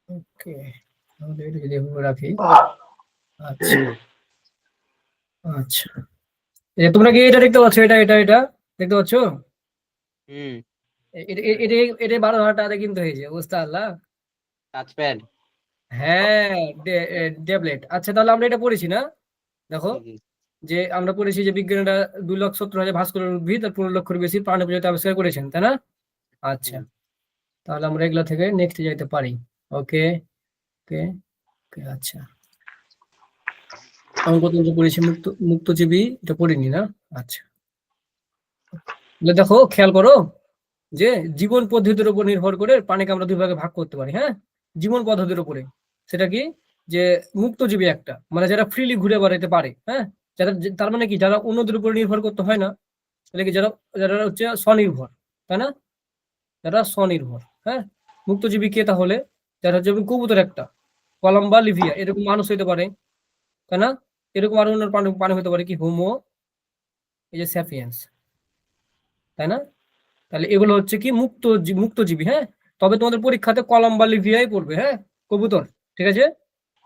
ওকে, তাহলে এটা যদি এভাবে রাখি। আচ্ছা আচ্ছা, তোমরা কি এটা দেখতে পাচ্ছ? এটা এটা এটা দেখতে পাচ্ছ? হুম, এটা এটা এটা 12,000 টাকা দিয়ে কিনতে হয়েছে, বুঝতে পারলা? টাচপ্যাড। হ্যাঁ, ট্যাবলেট। আচ্ছা, তাহলে আমরা এটা পড়েছি না? দেখো, কি কি? যে আমরা পড়েছি যে বিজ্ঞানীরা 2,70,000 ভাস্করের উদ্ভিদ আর 15 লক্ষের বেশি প্রাণী প্রজাতি আবিষ্কার করেছেন, তাই না? আচ্ছা, হুম, তাহলে আমরা এগুলা থেকে নেক্সট যাইতে পারি। ওকে ওকে ওকে। আচ্ছা, অঙ্ক তো পড়েছি, মুক্তজীবী এটা পড়িনি না? আচ্ছা, তাহলে দেখো, খেয়াল করো যে জীবন পদ্ধতির উপর নির্ভর করে প্রাণীকে আমরা দুই ভাগে ভাগ করতে পারি। হ্যাঁ, জীবন পদ্ধতির উপরে। সেটা কি? যে মুক্তজীবী একটা, মানে যারা ফ্রিলি ঘুরে বেড়াতে পারে। হ্যাঁ, যারা তার মানে কি, যারা অন্যদের উপর নির্ভর করতে হয় না। তাহলে কি, যারা যারা হচ্ছে স্বনির্ভর, তাই না? যারা স্বনির্ভর। হ্যাঁ, মুক্তজীবী কে তাহলে? যারা হচ্ছে কবুতর একটা, কলম্বা লিভিয়া, এরকম মানুষ হইতে পারে, তাই না? এরকম আরো অন্য প্রাণী প্রাণী হতে পারে, কি হোমো, এই যে স্যাপিয়েন্স, তাই না? তাহলে এগুলো হচ্ছে কি মুক্তজীবী। হ্যাঁ, তবে তোমাদের পরীক্ষাতে কলম্বা লিভিয়াই পড়বে। হ্যাঁ, কবুতর। ঠিক আছে,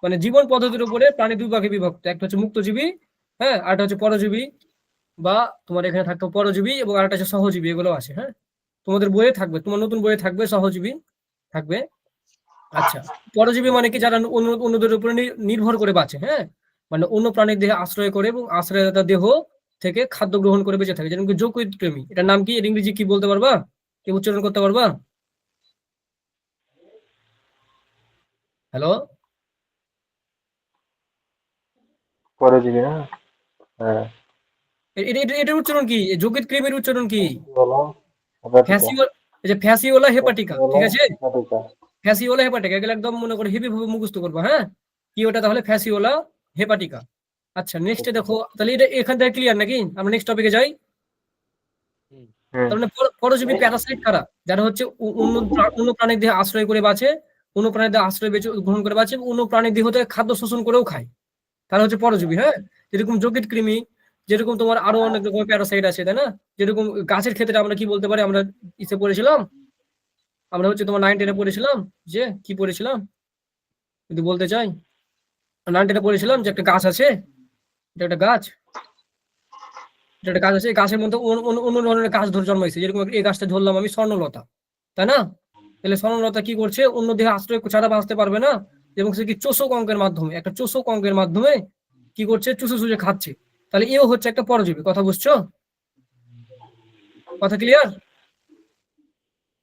মানে জীবন পদ্ধতির উপরে প্রাণী দুই ভাগে বিভক্ত, একটা হচ্ছে মুক্তজীবী, হ্যাঁ, আরেকটা হচ্ছে পরজীবী, বা তোমার এখানে থাকতো পরজীবী, এবং আরেকটা হচ্ছে সহজীবী, এগুলো আছে। হ্যাঁ, তোমাদের বইয়ে থাকবে, তোমার নতুন বইয়ে থাকবে সহজীবী থাকবে। আচ্ছা, পরজীবী মানে কি, যারা অন্যদের উপরে নির্ভর করে বাঁচে। হ্যাঁ, মানে অন্য প্রাণীর দেহে আশ্রয় করে এবং আশ্রয়দাতা দেহ থেকে খাদ্য গ্রহণ করে বেঁচে থাকে, যেমন কি যকৃৎ প্রেমী। এটার নাম কি, এর ইংরেজি কি বলতে পারবা? কি উচ্চারণ করতে পারবা? হ্যালো, পরজীবী না? হ্যাঁ। এটার উচ্চারণ কি? যকৃৎ প্রেমীর উচ্চারণ কি? ফ্যাসিওলা হেপাটিকা। ফ্যাসিও, এই যে ফ্যাসিওলা হেপাটিকা, ফ্যাসিওলা ঠিক আছে? হেপাটিকা। ফ্যাসিওলা হেপাটিকা, এগুলো একদম মনে করে হেভি ভাবে মুখস্থ করবা। হ্যাঁ, কি ওটা তাহলে? ফ্যাসিওলা হেপাটিকা। আচ্ছা, নেক্সটে দেখো, তাহলে এটা এখান থেকে ক্লিয়ার নাকি? আমরা নেক্সট টপিকে যাই। হুম, হুম। তার মানে পরজীবী প্যারাসাইট কারা? যারা হচ্ছে অন্য প্রাণীর দেহে আশ্রয় করে বাঁচে, অন্য প্রাণীর দেহে আশ্রয় গ্রহণ করে বাঁচে, এবং অন্য প্রাণীর দেহ থেকে খাদ্য শোষণ করেও খায়, তারা হচ্ছে পরজীবী। হ্যাঁ, যেরকম যকৃৎ কৃমি, যেরকম তোমার আরো অনেক রকমের প্যারাসাইট আছে, তাই না? যেরকম গাছের ক্ষেত্রে আমরা কি বলতে পারি, আমরা ইসে পড়েছিলাম, আমরা হচ্ছে তোমার 9-10-এ পড়েছিলাম, যে কি পড়েছিলাম যদি বলতে চাই, 9-10-এ পড়েছিলাম যে একটা গাছ আছে, এটা একটা গাছ, এটা একটা গাছ আছে, এই গাছের মধ্যে অন্য ধরনের গাছ ধরে জন্মাইছে, যেরকম এই গাছটা ধরলাম আমি স্বর্ণলতা, তাই না? তাহলে স্বর্ণলতা কি করছে, অন্য দেহে আশ্রয় ছাড়া বাঁচতে পারবে না, এবং সে কি চোষক অঙ্গের মাধ্যমে, একটা চোষক অঙ্গের মাধ্যমে কি করছে, চুষে চুষে খাচ্ছে। তাহলে এও হচ্ছে একটা পরজীবী। কথা বুঝছো? কথা ক্লিয়ার?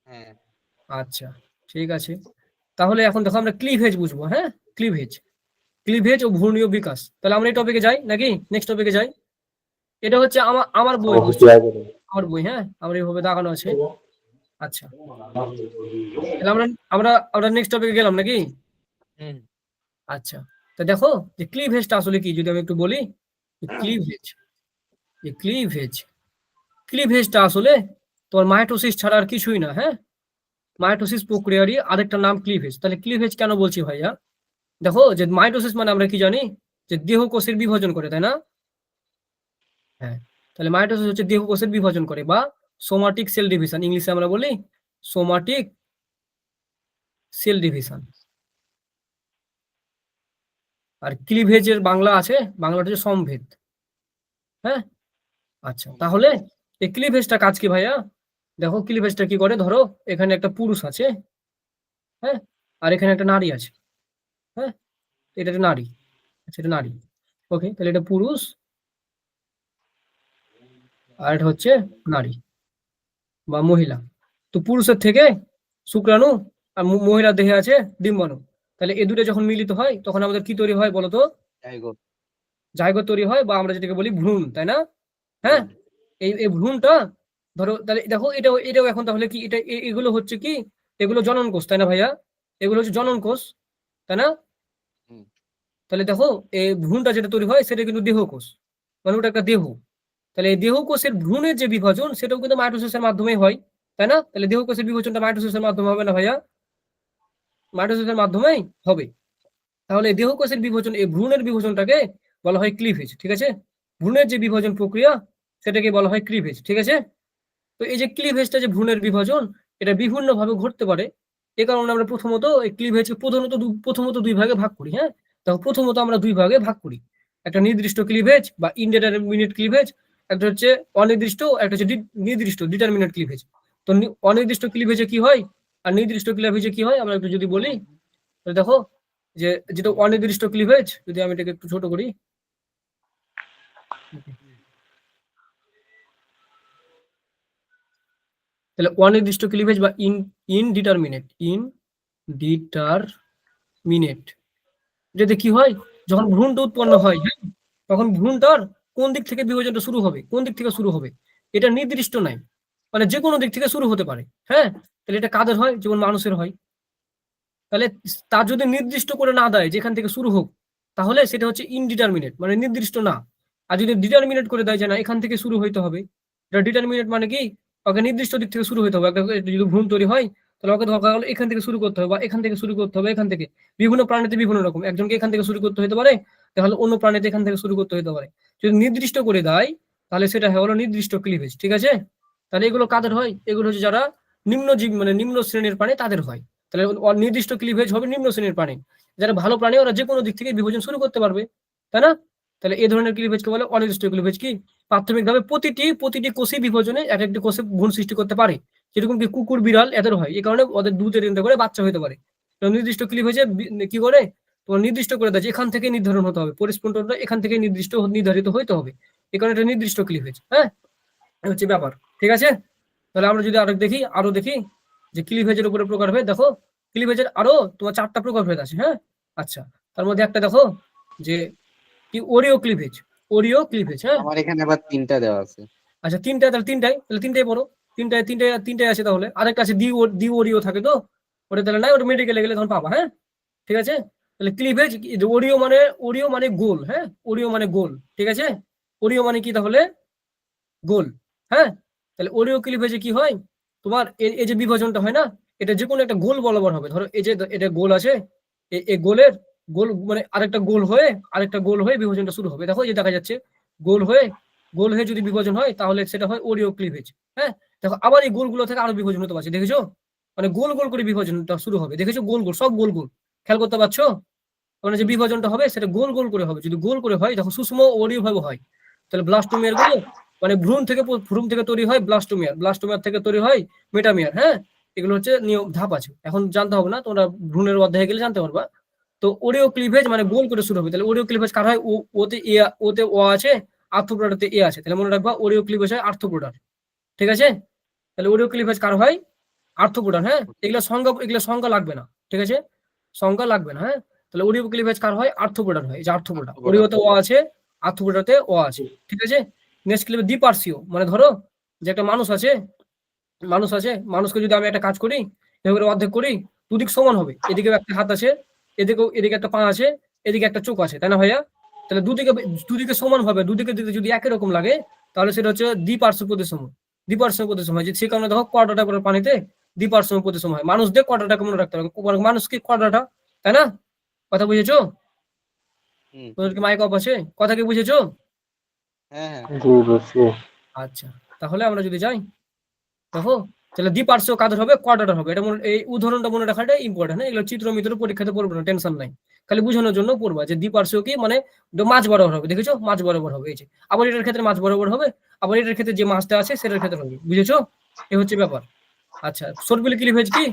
হ্যাঁ। আচ্ছা, ঠিক আছে। তাহলে এখন দেখো, আমরা ক্লিভেজ বুঝবো। হ্যাঁ, ক্লিভেজ, ক্লিভেজ ও ভ্রূণীয় বিকাশ। তাহলে আমরা এই টপিকে যাই নাকি নেক্সট টপিকে যাই? এটা হচ্ছে আমার আমার বই, বুঝছো? আমার বই। হ্যাঁ, আমার এইভাবে দেখানো আছে। আচ্ছা, তাহলে আমরা আমরা আমরা নেক্সট টপিকে গেলাম নাকি? হুম, আচ্ছা, তো দেখো যে ক্লিভেজটা আসলে কি, যদি আমি একটু বলি। ক্লিভেজ, যে ক্লিভেজটা আসলে তোমার মাইটোসিস ছাড়া আর কিছুই না। হ্যাঁ, মাইটোসিস প্রক্রিয়ারই আরেকটা নাম ক্লিভেজ। তাহলে ক্লিভেজ কেন বলছি ভাইয়া? দেখো, যে মাইটোসিস মানে আমরা কি জানি, যে দেহকোষের বিভাজন করে, তাই না? হ্যাঁ, তাহলে মাইটোসিস হচ্ছে দেহকোষের বিভাজন করে, বা সোমাটিক সেল ডিভিশন, ইংলিশে আমরা বলি সোমাটিক সেল ডিভিশন। আর ক্লিভেজের বাংলা আছে, বাংলাটা হচ্ছে সম্ভেদ। হ্যাঁ, আচ্ছা, তাহলে এই ক্লিভেজটা কাজ কি ভাইয়া? দেখো, ক্লিভেজটা কি করে, ধরো এখানে একটা পুরুষ আছে, হ্যাঁ, আর এখানে একটা নারী আছে। হ্যাঁ, এটা একটা নারী, আচ্ছা, এটা নারী। ওকে, তাহলে এটা পুরুষ, আর এটা হচ্ছে নারী বা মহিলা। তো পুরুষের থেকে শুক্রাণু, আর মহিলার দেহে আছে ডিম্বাণু। তাহলে এই দুটো যখন মিলিত হয়, তখন আমাদের কি তৈরি হয় বলতো? জাইগোট। জাইগোট তৈরি হয়, বা আমরা যেটাকে বলি ভ্রূণ, তাই না? হ্যাঁ, হুম, এই ভ্রূণটা, ধরো তাহলে দেখো, এটাও এটাও এখন তাহলে কি, এগুলো হচ্ছে কি, এগুলো জনন কোষ, তাই না ভাইয়া? এগুলো হচ্ছে জনন কোষ, তাই না? হুম, তাহলে দেখো, এই ভ্রূণটা যেটা তৈরি হয় সেটা কিন্তু দেহকোষ, মানে ওটা একটা দেহ। তাহলে এই দেহকোষের ভ্রূণের যে বিভাজন, সেটাও কিন্তু মাইটোসিসের মাধ্যমে হয়, তাই না? তাহলে দেহকোষের বিভাজনটা মাইটোসিসের মাধ্যমে হবে না ভাইয়া? মাইটোসিসের মাধ্যমেই হবে। তাহলে দেহকোষের বিভাজন, এই ভ্রূণের বিভাজনটাকে বলা হয় ক্লিভেজ। ঠিক আছে, ভ্রূণের যে বিভাজন প্রক্রিয়া, সেটাকে বলা হয় ক্লিভেজ। ঠিক আছে, তো এই যে ক্লিভেজটা, যে ভ্রূণের বিভাজন, এটা বিভিন্ন ভাবে ঘটতে পারে। এই কারণে আমরা প্রথমত এই ক্লিভেজকে প্রথমত দুই ভাগে ভাগ করি। হ্যাঁ, দেখো প্রথমত আমরা দুই ভাগে ভাগ করি, একটা নির্দিষ্ট ক্লিভেজ বা ইনডিটারমিনেট ক্লিভেজ, একটা হচ্ছে অনির্দিষ্ট, একটা হচ্ছে নির্দিষ্ট ডিটারমিনেট ক্লিভেজ। তো অনির্দিষ্ট ক্লিভেজে কি হয় আর নির্দিষ্ট ক্লিভেজে কি হয় আমরা একটু যদি বলি, তাহলে দেখো যে যেটা অনির্দিষ্ট ক্লিভেজ, যদি আমি এটাকে একটু ছোট করি, তাহলে অনির্দিষ্ট ক্লিভেজ বা ইনডিটারমিনেট যেটা কি হয়, যখন ভ্রূণটা উৎপন্ন হয়, হ্যাঁ, তখন ভ্রূণটার কোন দিক থেকে বিভাজনটা শুরু হবে, কোন দিক থেকে শুরু হবে এটা নির্দিষ্ট নাই, মানে যে কোনো দিক থেকে শুরু হতে পারে। হ্যাঁ, তাহলে এটা কাদের হয়, যেমন মানুষের হয়। তাহলে তার যদি নির্দিষ্ট করে না দেয় যেখান থেকে শুরু হোক, তাহলে সেটা হচ্ছে ইনডিটারমিনেট, মানে নির্দিষ্ট না। আর যদি ডিটারমিনেট করে দেয় যে না এখান থেকে শুরু হইতে হবে, এটা ডিটারমিনেট মানে কি, ওকে নির্দিষ্ট দিক থেকে শুরু হইতে হবে। যদি ভ্রূণ তৈরি হয় তাহলে ওকে ধরা গেল এখান থেকে শুরু করতে হবে, বা এখান থেকে শুরু করতে হবে, এখান থেকে। বিভিন্ন প্রাণীতে বিভিন্ন রকম, একজনকে এখান থেকে শুরু করতে হতে পারে, তাহলে অন্য প্রাণীতে এখান থেকে শুরু করতে হতে পারে। যদি নির্দিষ্ট করে দেয় তাহলে সেটা হলো নির্দিষ্ট ক্লিভেজ। ঠিক আছে, তাহলে এগুলো কাদের হয়, এগুলো হচ্ছে যারা নিম্ন জীব, মানে নিম্ন শ্রেণীর প্রাণী তাদের হয়। তাহলে নির্দিষ্ট ক্লিভেজ হবে নিম্ন শ্রেণীর প্রাণী, যারা ভালো প্রাণী ওরা যে কোনো দিক থেকে বিভাজন শুরু করতে পারবে, তাই না? তাহলে এই ধরনের ক্লিভেজকে বলে অনির্দিষ্ট ক্লিভেজ। কি, প্রাথমিকভাবে প্রতিটি কোষে বিভাজনে এক একটি কোষে ভ্রূণ সৃষ্টি করতে পারে, যেরকম কি কুকুর বিড়াল এদের হয়, এই কারণে ওদের 2-3টা করে বাচ্চা হতে পারে। তো নির্দিষ্ট ক্লিভেজে কি করে তোমার নির্দিষ্ট করে দেয় যে এখান থেকে নির্ধারণ হতে হবে, পরিস্ফুটনটা এখান থেকে নির্ধারিত হইতে হবে, এই কারণে এটা নির্দিষ্ট ক্লিভেজ। হ্যাঁ, এই হচ্ছে ব্যাপার। ঠিক আছে, তাহলে আমরা যদি আরো দেখি যে ক্লিভেজের উপরে প্রকারভেদ, দেখো ক্লিভেজের আরো তোমার 4টা প্রকারভেদ আছে। হ্যাঁ, আচ্ছা, তার মধ্যে একটা দেখো যে কি ওরিও ক্লিভেজ। হ্যাঁ, আমার এখানে আবার 3টা দেওয়া আছে। আচ্ছা, তাহলে তিনটাই পড়ো। তিনটাই আছে। তাহলে আরেকটা আছে দ্বি ওরিও থাকে, তো ওটা তাহলে নাই, ওটা মেডিকেলে গেলে তখন পাবা। হ্যাঁ, ঠিক আছে, তাহলে ক্লিভেজ ওরিও মানে গোল। হ্যাঁ, ওরিও মানে গোল। ঠিক আছে, ওরিও মানে কি তাহলে গোল। হ্যাঁ, তাহলে ওরিও ক্লিভেজে কি হয়, তোমার এই যে বিভাজনটা হয় না, এটা যে কোনো একটা গোল বরাবর হবে। ধরো এই যে এটা গোল আছে, এই গোল মানে আরেকটা গোল হয়ে বিভাজনটা শুরু হবে। দেখো এই যে দেখা যাচ্ছে গোল হয়ে যদি বিভাজন হয় তাহলে সেটা হয় ওরিও ক্লিভেজ। হ্যাঁ, দেখো আবার এই গোলগুলো থেকে আরো বিভাজন হতে পারছে, দেখেছো? মানে গোল করে বিভাজনটা শুরু হবে, দেখেছো? সব গোল খেয়াল করতে পারছো? মানে যে বিভাজনটা হবে সেটা গোল করে হবে। যদি গোল করে হয় দেখো সুষম ওরিও ভাবে হয়। তাহলে ব্লাস্টোমিয়ার গুলো মানে ভ্রূণ থেকে তৈরি হয় ব্লাস্টোমিয়ার থেকে তৈরি হয় মেটামিয়ার। হ্যাঁ, এগুলো হচ্ছে নিয়ম, ধাপ আছে, এখন জানতে হবে না, তোমরা ভ্রূণের অধ্যায়ে গেলে জানতে পারবা। তো ওরিও ক্লিভেজ মানে গোল করে শুরু হবে। তাহলে ওরিও ক্লিভেজ কার হয়, ওতে ও আছে, আর্থ্রোপোডাতে এ আছে। তাহলে মনে রাখবা ওরিও ক্লিভেজ হয় আর্থ্রোপোডার। ঠিক আছে, তাহলে ওরিও ক্লিভেজ কার হয়, আর্থ্রোপোডার। হ্যাঁ, এগুলো সংজ্ঞা লাগবে না। ঠিক আছে, সংজ্ঞা লাগবে না। হ্যাঁ, তাহলে ওরিও ক্লিভেজ কার হয়, আর্থ্রোপোডার হয়। এই যে আর্থ্রোপোডা, ওরিওতে ও আছে, আর্থ্রোপোডাতে ও আছে। ঠিক আছে, নেক্সট ক্লিভেজ দ্বিপার্শ্বীয়, মানে ধরো যে একটা মানুষকে যদি আমি একটা কাজ করি, এভাবে অর্ধেক করি, দুদিক সমান হবে। এদিকে একটা হাত আছে, এদিকে একটা পা আছে, এদিকে একটা চোখ আছে, তাই না ভাইয়া? তাহলে দুদিকে সমান ভাবে, দুদিকে যদি একই রকম লাগে তাহলে সেটা হচ্ছে দ্বিপার্শ্ব প্রতিসম হয়। সে কারণে দেখো কোয়াড্রাটা করে পানিতে দ্বিপার্শ্ব প্রতিসম হয়। মানুষদের কোয়াড্রাটাকে মনে রাখতে হবে, মানুষ কি কোয়াড্রাটা, তাই না? কথা বুঝেছো? তোদের কি মাইক অফ আছে? কথা কি বুঝেছো? হ্যাঁ, জি বুঝছি। আচ্ছা, তাহলে আমরা যদি যাই, দেখো তাহলে দ্বিপার্শ্ব কাদের হবে, কোয়াড্রাটার হবে। এটা এই উদাহরণটা মনে রাখাটা ইম্পর্টেন্ট। এগুলো চিত্র পরীক্ষাতে পড়বে না, টেনশন নাই, খালি বোঝানোর জন্য পড়বা যে দ্বিপার্শ্ব কি মানে মাঝ বরাবর হবে। দেখেছো, মাঝ বরাবর হবে। এই যে আবার এটার ক্ষেত্রে মাঝ বরাবর হবে, আবার এটার ক্ষেত্রে যে মাছটা আছে সেটার ক্ষেত্রে হবে। বুঝেছো? এই হচ্ছে ব্যাপার। আচ্ছা, সর্পিল ক্লিভেজ কি,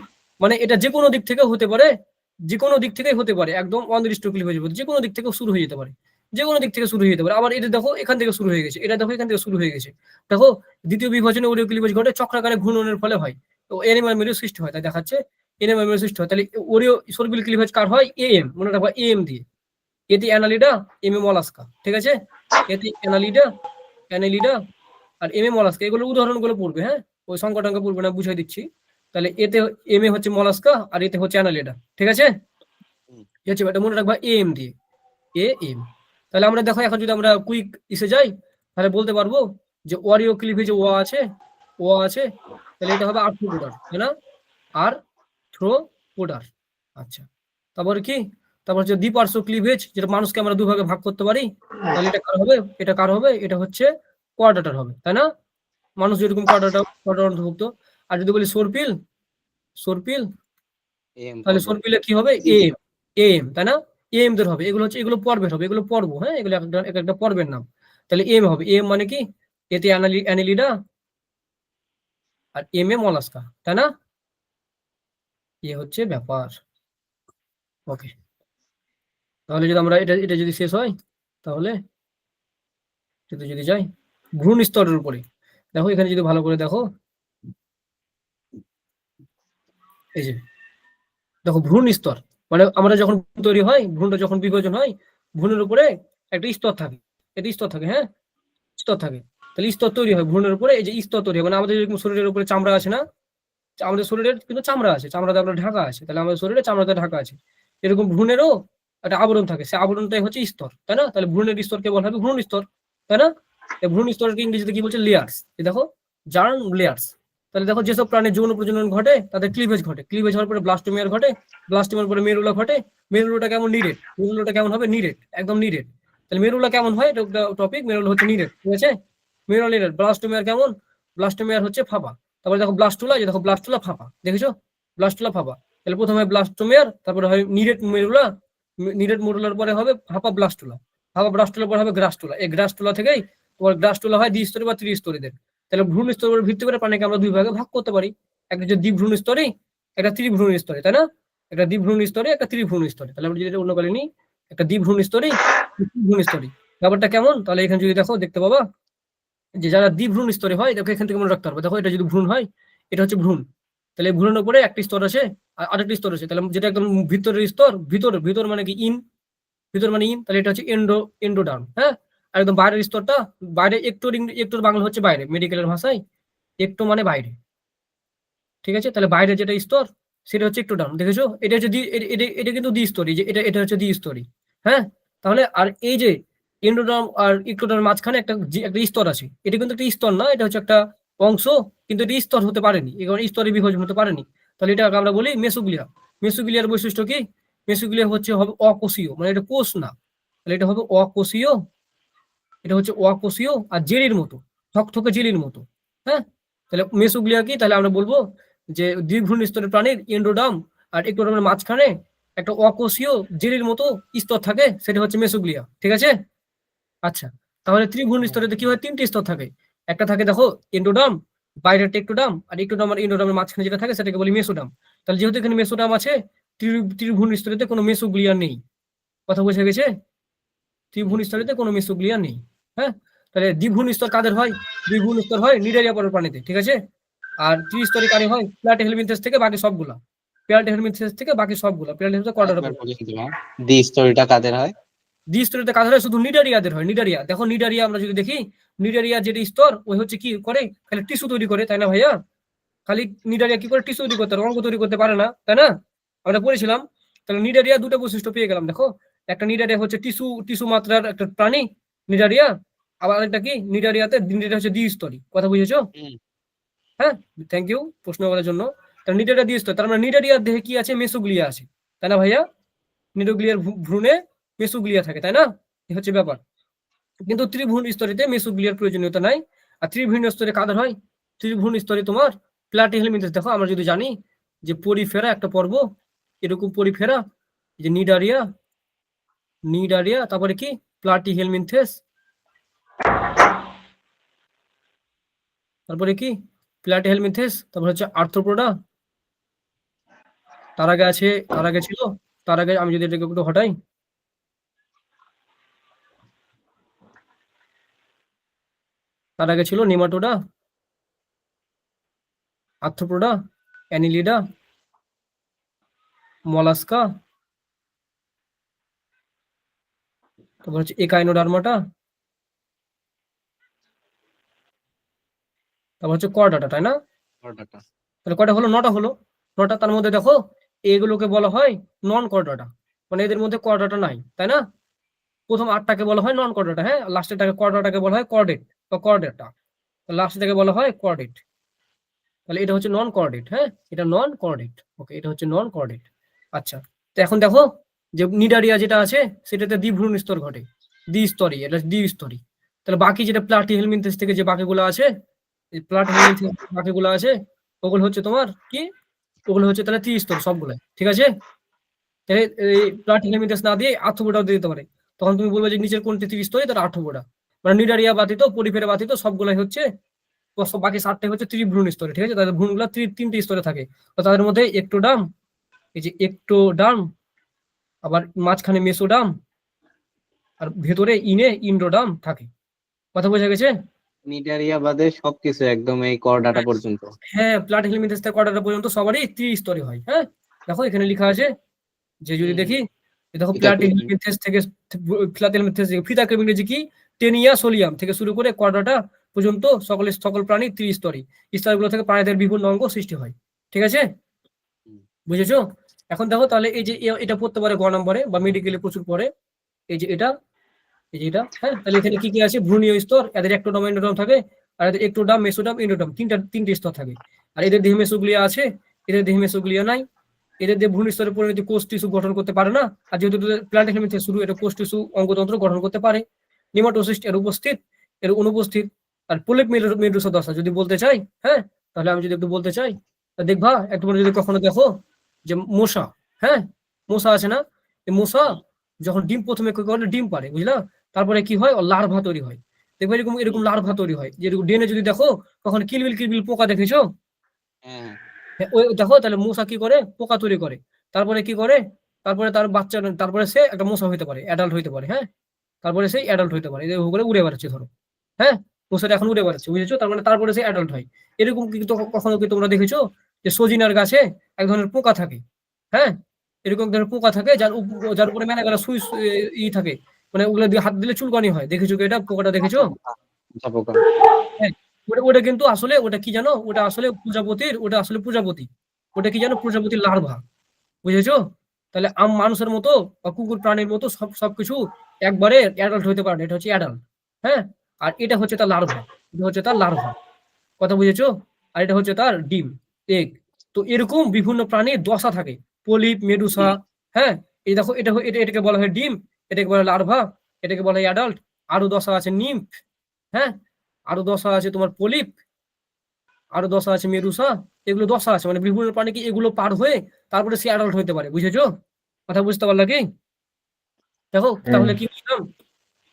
মানে এটা যে কোনো দিক থেকে হতে পারে, একদম অনির্দিষ্ট ক্লিভেজ, যে কোনো দিক থেকে শুরু হয়ে যেতে পারে, আবার এটা দেখো এখান থেকে শুরু হয়ে গেছে, এটা দেখো এখান থেকে শুরু হয়ে গেছে। দেখো দ্বিতীয় বিভাজনে ওরিও ক্লিভেজ ঘটে, চক্রাকারে ঘূর্ণনের ফলে হয়, তো এনিমাল মেরু সৃষ্টি হয়, তাই দেখাচ্ছে এনিমাল মেরু সৃষ্টি হয়। তাহলে ওরিও সর্পিল ক্লিভেজ কার হয়, এএম, মনে রাখবা এএম দিয়ে। এটি অ্যানালিডা, এম এ মলাস্কা। ঠিক আছে, এটি অ্যানালিডা আর এম এ মলাস্কা, এগুলো উদাহরণগুলো পড়বে। হ্যাঁ, ওই সংখ্যাটাকে পড়বে না, বুঝাই দিচ্ছি। তাহলে এতে এম এ হচ্ছে মলাস্কা আর এতে হচ্ছে অ্যানালিডা। ঠিক আছে, এটা মনে রাখবা এম দিয়ে, এম। তাহলে আমরা দেখো এখন যদি আমরা কুইক ইসে যাই তাহলে বলতে পারবো যে ওরিও ক্লিভেজে ও আছে, তাহলে এটা হবে আর্থ্রোপোডার, তাই না? আর্থ্রোপোডার। আচ্ছা, তারপরে হচ্ছে দ্বিপার্শ্ব ক্লিভেজ, যেটা মানুষকে আমরা দুভাগে ভাগ করতে পারি, তাহলে এটা কার হবে, এটা হচ্ছে কোয়াড্রাটার হবে, তাই না? মানুষ যেরকম কোয়াড্রাটার অন্তর্ভুক্ত। আর যদি বলি সর্পিল এম তাহলে পর্ব। সর্পিলে কি হবে এম, এম তাই না, এম দের হবে, এগুলো হচ্ছে এগুলো পর্বের হবে, এগুলো পর্ব, হ্যাঁ এগুলো এক একটা পর্বের নাম। তাহলে এম হবে, এম মানে কি এতে Annelida R M A mollusca, তাই না, হচ্ছে ব্যাপার। ওকে, তাহলে যদি আমরা এটা এটা যদি শেষ হয়, তাহলে যদি যাই ভ্রূণ স্তরের উপরে, দেখো এখানে যদি ভালো করে দেখো, এই যে দেখো ভ্রূণ স্তর, মানে আমরা যখন ভ্রূণ তৈরি হয়, ভ্রূণটা যখন বিভাজন হয়, ভ্রূণের উপরে একটা স্তর থাকে, এটা স্তর থাকে, হ্যাঁ স্তর থাকে। তাহলে স্তর তৈরি হয় ভ্রূণের উপরে, এই যে স্তর তৈরি হয়, মানে আমাদের যেরকম শরীরের উপরে চামড়া আছে না, আমাদের শরীরের কিন্তু চামড়া আছে, চামড়াতে আপনার ঢাকা আছে, তাহলে আমাদের শরীরে চামড়াতে ঢাকা আছে, এরকম ভ্রূণেরও একটা আবরণ থাকে, সেই আবরণটাই হচ্ছে স্তর, তাই না। তাহলে ভ্রূণের স্তরকে বলা হবে ভ্রূণ স্তর, তাই না। এই ভ্রূণ স্তরকে ইংরেজিতে কি বলছে, লেয়ার্স। দেখো জার্ম লেয়ার্স। তাহলে দেখো যেসব প্রাণীর যৌন প্রজনন ঘটে তাদের ক্লিভেজ ঘটে, ক্লিভেজ হওয়ার পরে ব্লাস্টোমিয়ার ঘটে, ব্লাস্টোমিয়ার পরে মেরুলা ঘটে, মেরুলাটা কেমন নিরেট, মেরুলাটা কেমন হবে নিরেট, একদম নিরেট। তাহলে মেরুলা কেমন হয়, এটা টপিক, মেরুলা হচ্ছে নিরেট, ঠিক আছে, মেরুলা নিরেট। ব্লাস্টোমিয়ার কেমন, ব্লাস্টোমিয়ার হচ্ছে ফাঁপা। তারপরে দেখো ব্লাস্টুলা, যে দেখো ব্লাস্টুলা ফাঁপা, দেখেছো ব্লাস্টুলা ফাঁপা। তাহলে প্রথমে ব্লাস্টোমিয়ার, তারপরে হয় নিরেট মেরুলা, নিরেট মেরুলার পরে হবে ফাঁপা ব্লাস্টুলা, ফাঁপা ব্লাস্টুলার পরে হবে গ্রাস্টুলা, এই গ্রাস্টুলা থেকেই তোমার গ্রাস্টুলা হয় দ্বিস্তরী বা ত্রিস্তরীদের। তাহলে ভ্রূণ স্তরের উপর ভিত্তি করে প্রাণীকে আমরা দুই ভাগে ভাগ করতে পারি, একটা হচ্ছে দ্বিভ্রূণ স্তরে, একটা ত্রিভ্রূণ স্তরে, তাই না, একটা দ্বিভ্রূণ স্তরে, একটা ত্রিভ্রূণ স্তরে। তাহলে আমরা যদি এটা অন্য কালে নিই, একটা দ্বিভ্রূণ স্তরে, ত্রিভ্রূণ স্তরে, ব্যাপারটা কেমন, তাহলে এখানে যদি দেখো দেখতে পাবা যে যারা দ্বিভ্রূণ স্তরে হয়, দেখো এখান থেকে মনে রাখতে পারবে, দেখো এটা যদি ভ্রূণ হয়, এটা হচ্ছে ভ্রূণ, তাহলে ভ্রূণের উপরে একটি স্তর আছে আর আরেকটি স্তর আছে, তাহলে যেটা একদম ভিতরের স্তর, ভিতর ভিতর মানে কি ইন, ভিতর মানে ইন, তাহলে এটা হচ্ছে এন্ডোডার্ম, হ্যাঁ। আর একদম বাইরের স্তরটা, বাইরে একটোর, একটোর বাংলা হচ্ছে বাইরে, মেডিকেলের ভাষায় একটো মানে বাইরে, ঠিক আছে। তাহলে বাইরে যেটা স্তর সেটা হচ্ছে একটোডার্ম, দেখেছো, এটা হচ্ছে এটা কিন্তু দ্বিস্তরী, যে এটা এটা হচ্ছে দ্বিস্তরী, হ্যাঁ। তাহলে আর এই যে এন্ডোডার্ম আর ইক্টোডার্ম মাঝখানে একটা একটা স্তর আছে, এটা কিন্তু একটা স্তর না, এটা হচ্ছে একটা অংশ, কিন্তু এটা স্তর হতে পারেনি, এবং স্তরে বিভাজন হতে পারেনি। তাহলে এটাকে আমরা বলি মেসোগ্লিয়া। মেসোগ্লিয়ার বৈশিষ্ট্য কি, মেসোগ্লিয়া হচ্ছে হবে অকোষীয়, মানে এটা কোষ না, তাহলে এটা হবে অকোষীয়, এটা হচ্ছে অকোষীয় আর জেলির মতো, থকথকে জেলির মতো, হ্যাঁ। তাহলে মেসোগ্লিয়া কি, তাহলে আমরা বলবো যে দ্বিভ্রূণ স্তরের প্রাণীর এন্ডোডার্ম আর একটোডার্মের মাঝখানে একটা অকোষীয় জেলির মতো স্তর থাকে, সেটা হচ্ছে মেসোগ্লিয়া, ঠিক আছে। আচ্ছা, তাহলে ত্রিভ্রূণ স্তরে কি হয়, তিনটি স্তর থাকে, একটা থাকে দেখো এন্ডোডার্ম, বাইরের টেক্টোডার্ম, আর একটোডার্ম আর এন্ডোডার্মের মাঝখানে যেটা থাকে সেটাকে বলি মেসোডার্ম। তাহলে যেহেতু এখানে মেসোডার্ম আছে, ত্রিভ্রূণ স্তরেতে কোনো মেসোগ্লিয়া নেই, কথা বোঝা গেছে, ত্রিভ্রূণ স্তরেতে কোনো মেসোগ্লিয়া নেই, হ্যাঁ। তাহলে দ্বিভ্রূণ স্তর কাদের হয়, দ্বিভ্রূণ স্তর হয় নিডারিয়া পরের প্রাণীতে, ঠিক আছে। আর ত্রিস্তরী কারে হয়, প্লাটিহেলমিনথেস থেকে বাকি সবগুলা, প্লাটিহেলমিনথেস থেকে বাকি সবগুলা, প্লাটিহেলমিনথেস কর্ডার একবার বলে দিতে পারো দ্বি স্টোরিটা কাদের হয়? দ্বিস্তরীতে কাদের হয়, শুধু নিডারিয়াদের হয়, নিডারিয়া। দেখো নিডারিয়া আমরা যদি দেখি, নিডারিয়া যেটা স্তর ওই হচ্ছে কি করে, খালি টিস্যু তৈরি করে, তাই না ভাইয়া, খালি নিডারিয়া কি করে টিস্যু তৈরি করতে পারে, অঙ্গ তৈরি করতে পারে না, তাই না, আমরা পড়েছিলাম। তাহলে নিডারিয়া দুটো বৈশিষ্ট্য পেয়ে গেলাম, দেখো একটা নিডারিয়া হচ্ছে টিস্যু টিস্যু মাত্রার একটা প্রাণী নিডারিয়া, আবার আরেকটা কি নিডারিয়াতে, নিডারিয়া হচ্ছে দ্বিস্তরী, কথা বুঝেছো, হ্যাঁ। থ্যাংক ইউ প্রশ্ন করার জন্য। তাহলে নিডারিয়া দ্বিস্তর, তার মানে নিডারিয়ার দেহে কি আছে, মেসোগ্লিয়া আছে, তাই না ভাইয়া, নিডোগ্লিয়ার ভ্রূণে মেসোগ্লিয়া থাকে, তাই না, এই হচ্ছে ব্যাপার। কিন্তু ত্রিভ্রূণ স্তরেতে মেসোগ্লিয়ার প্রয়োজনীয়তা নাই। আর ত্রিভ্রূণ স্তরে কাদের হয়, ত্রিভ্রূণ স্তরে তোমার প্লাটিহেলমিনথেস। দেখো আমরা যদি জানি যে পরিফেরা একটা পর্ব, এরকম পরিফেরা, যে নিডারিয়া, নিডারিয়া, তারপরে কি প্লাটিহেলমিনথেস, তারপরে কি প্লাটিহেলমিনথেস, তারপর হচ্ছে আর্থ্রোপোডা, তার আগে আছে, তার আগে ছিল, তার আগে আমি যদি এটাকে একটু হটাই, তার আগে ছিল নেমাটোডা, আর্থ্রোপোডা, অ্যানিলিডা, মলাস্কা, তারপর হচ্ছে একাইনোডার্মাটা, তারপর হচ্ছে কর্ডাটা, তাই না। কর্ডাটা। তাহলে কয়টা হলো, নটা হলো, নটা। তার মধ্যে দেখো এগুলোকে বলা হয় নন কর্ডাটা, মানে এদের মধ্যে কর্ডাটা নাই, তাই না। প্রথম আটটাকে বলা হয় নন কর্ডাটা, হ্যাঁ, লাস্টেরটাকে কর্ডাটাকে বলা হয় কর্ডেট বা কর্ডেটা, লাস্টেরটাকে বলা হয় কর্ডেট। তাহলে এটা হচ্ছে নন কর্ডেট, হ্যাঁ, এটা নন কর্ডেট, ওকে, এটা হচ্ছে নন কর্ডেট। আচ্ছা, তো এখন দেখো যে নিডারিয়া যেটা আছে সেটাতে দ্বিভ্রূণ স্তর ঘটে, দ্বিস্তরী, এটা দ্বিস্তরী। তাহলে বাকি যেটা প্লাটিহেলমিনথেস থেকে যে বাকিগুলো আছে, প্লাটিহেলমিনথেস বাকিগুলো আছে, ওগুলো হচ্ছে তোমার কি ওগুলো হচ্ছে তাহলে ত্রিস্তর সবগুলো, ঠিক আছে? তাহলে এই প্লাট হেলিমিনথেস না দিয়ে আর্থ্রোপোডাও দিয়ে দিতে পারে। তখন তুমি বলবে যে নিচের কোনটি ত্রিস্তরী, তার আর্থ্রোপোডা। মানে নিডারিয়া ব্যতীত, পরিফেরা ব্যতীত সবগুলাই হচ্ছে, বাকি 7টাই হচ্ছে ত্রিভ্রূণ স্তরে, ঠিক আছে? তাদের ভ্রূণগুলো 3টে স্তরে থাকে। তো তাদের মধ্যে একটোডার্ম, এই যে একটোডার্ম, আবার মাঝখানে মেসোডার্ম, আর ভেতরে ইন্ডোডার্ম থাকে। কথা বোঝা গেছে? নিডারিয়া বাদে সবকিছু একদম এই করডাটা পর্যন্ত। হ্যাঁ, প্লাট হেলিমিনথেস থেকে কর্ডাটা পর্যন্ত সবারই ত্রিস্তরে হয়। হ্যাঁ, দেখো এখানে লেখা আছে যে যদি দেখি, দেখো ফিতা প্লাট ক্রিমি। হেলিমিনথেস থেকে, প্লাট হেলিমিনথেস থেকে ফিতা ইংরেজি কি টেনিয়া সোলিয়াম থেকে শুরু করে কর্ডাটা পর্যন্ত সকল প্রাণী ত্রিস্তরী। স্তরগুলো থেকে প্রাণীদের বিভিন্ন অঙ্গ সৃষ্টি হয়, ঠিক আছে? বুঝেছো? এখন দেখো তাহলে এই যে এটা পড়তে পারে গ নম্বরে বা মেডিকেলে প্রচুর পড়ে, এই যে এটা, এই যে এটা। হ্যাঁ, তাহলে এখানে কি কি আছে? ভ্রূণীয় স্তর, এদের একটোডার্ম এন্ডোডার্ম থাকে, আর এদের একটোডার্ম মেসোডার্ম ইন্ডোডার্ম, তিনটে স্তর থাকে। আর এদের দেহে মেসোগ্লিয়া আছে, এদের দেহে মেসোগ্লিয়া নাই। এদের দেহে ভ্রূণ স্তরে পরিণতি কোষ টিস্যু গঠন করতে পারে না। আর যেহেতু প্ল্যান্ট হেলিমিনথেস শুরু, এটা কোষ টিস্যু অঙ্গতন্ত্র গঠন করতে পারে। নিমাটোসিস্ট এর উপস্থিত, এর অনুপস্থিত। আর পোলিপ মেডুসা দশা যদি বলতে চাই, হ্যাঁ, তাহলে আমি যদি একটু বলতে চাই, তা দেখবা একটু যদি কখনো দেখো যে মশা, হ্যাঁ, মশা আছে না, এই মশা যখন ডিম প্রথমে কি করে, ডিম পারে, বুঝলা? তারপরে কি হয়, লার্ভা তৈরি হয়। দেখবে এরকম এরকম লার্ভা তৈরি হয়, যেরকম ডেনে যদি দেখো কখন কিলবিল পোকা দেখেছো? হ্যাঁ, হ্যাঁ, ওই দেখো তাহলে মশা কি করে, পোকা তৈরি করে। তারপরে কি করে, তারপরে তার বাচ্চা, তারপরে সে একটা মশা হইতে পারে, অ্যাডাল্ট হইতে পারে। হ্যাঁ, তারপরে সেই অ্যাডাল্ট হইতে পারে, এরকম করে উড়ে বেড়াচ্ছে ধরো। হ্যাঁ, মশাটা এখন উড়ে বেড়াচ্ছে, বুঝেছো? তার মানে তারপরে সে অ্যাডাল্ট হয়। এরকম কিন্তু কখনো কি তোমরা দেখেছো যে সজিনার গাছে এক ধরনের পোকা থাকে? হ্যাঁ, এরকম ধরনের পোকা থাকে যার উপরে মেলা গেলা সুই থাকে, মানে ওগুলো দিয়ে হাত দিলে চুলকানি হয়। দেখেছো কি এটা পোকাটা, দেখেছো? পোকা। হ্যাঁ, ওটা কিন্তু আসলে ওটা কি জানো, ওটা আসলে প্রজাপতি। ওটা কি জানো, প্রজাপতির লার্ভা, বুঝেছো? তাহলে মানুষের মতো বা কুকুর প্রাণীর মতো সবকিছু একবারে অ্যাডাল্ট হইতে পারে না, এটা হচ্ছে অ্যাডাল্ট। হ্যাঁ, আর এটা হচ্ছে তার লার্ভা, এটা হচ্ছে তার লার্ভা। কথা বুঝেছো? আর এটা হচ্ছে তার ডিম, এগ। তো এরকম বিভিন্ন প্রাণীর দশা থাকে, পলিপ, মেডুসা। হ্যাঁ, এই দেখো এটাকে বলা হয় ডিম, এটাকে বলা হয় লার্ভা, এটাকে বলা হয় অ্যাডাল্ট। আরো দশা আছে নিম্ফ, হ্যাঁ, আরো দশা আছে তোমার পলিপ, আরো দশা আছে মেডুসা। এগুলো দশা আছে, মানে বিভিন্ন প্রাণীকে এগুলো পার হয়ে তারপরে সে অ্যাডাল্ট হইতে পারে, বুঝেছো? কথা বুঝতে পারলা কি? দেখো তাহলে কি বুঝলাম,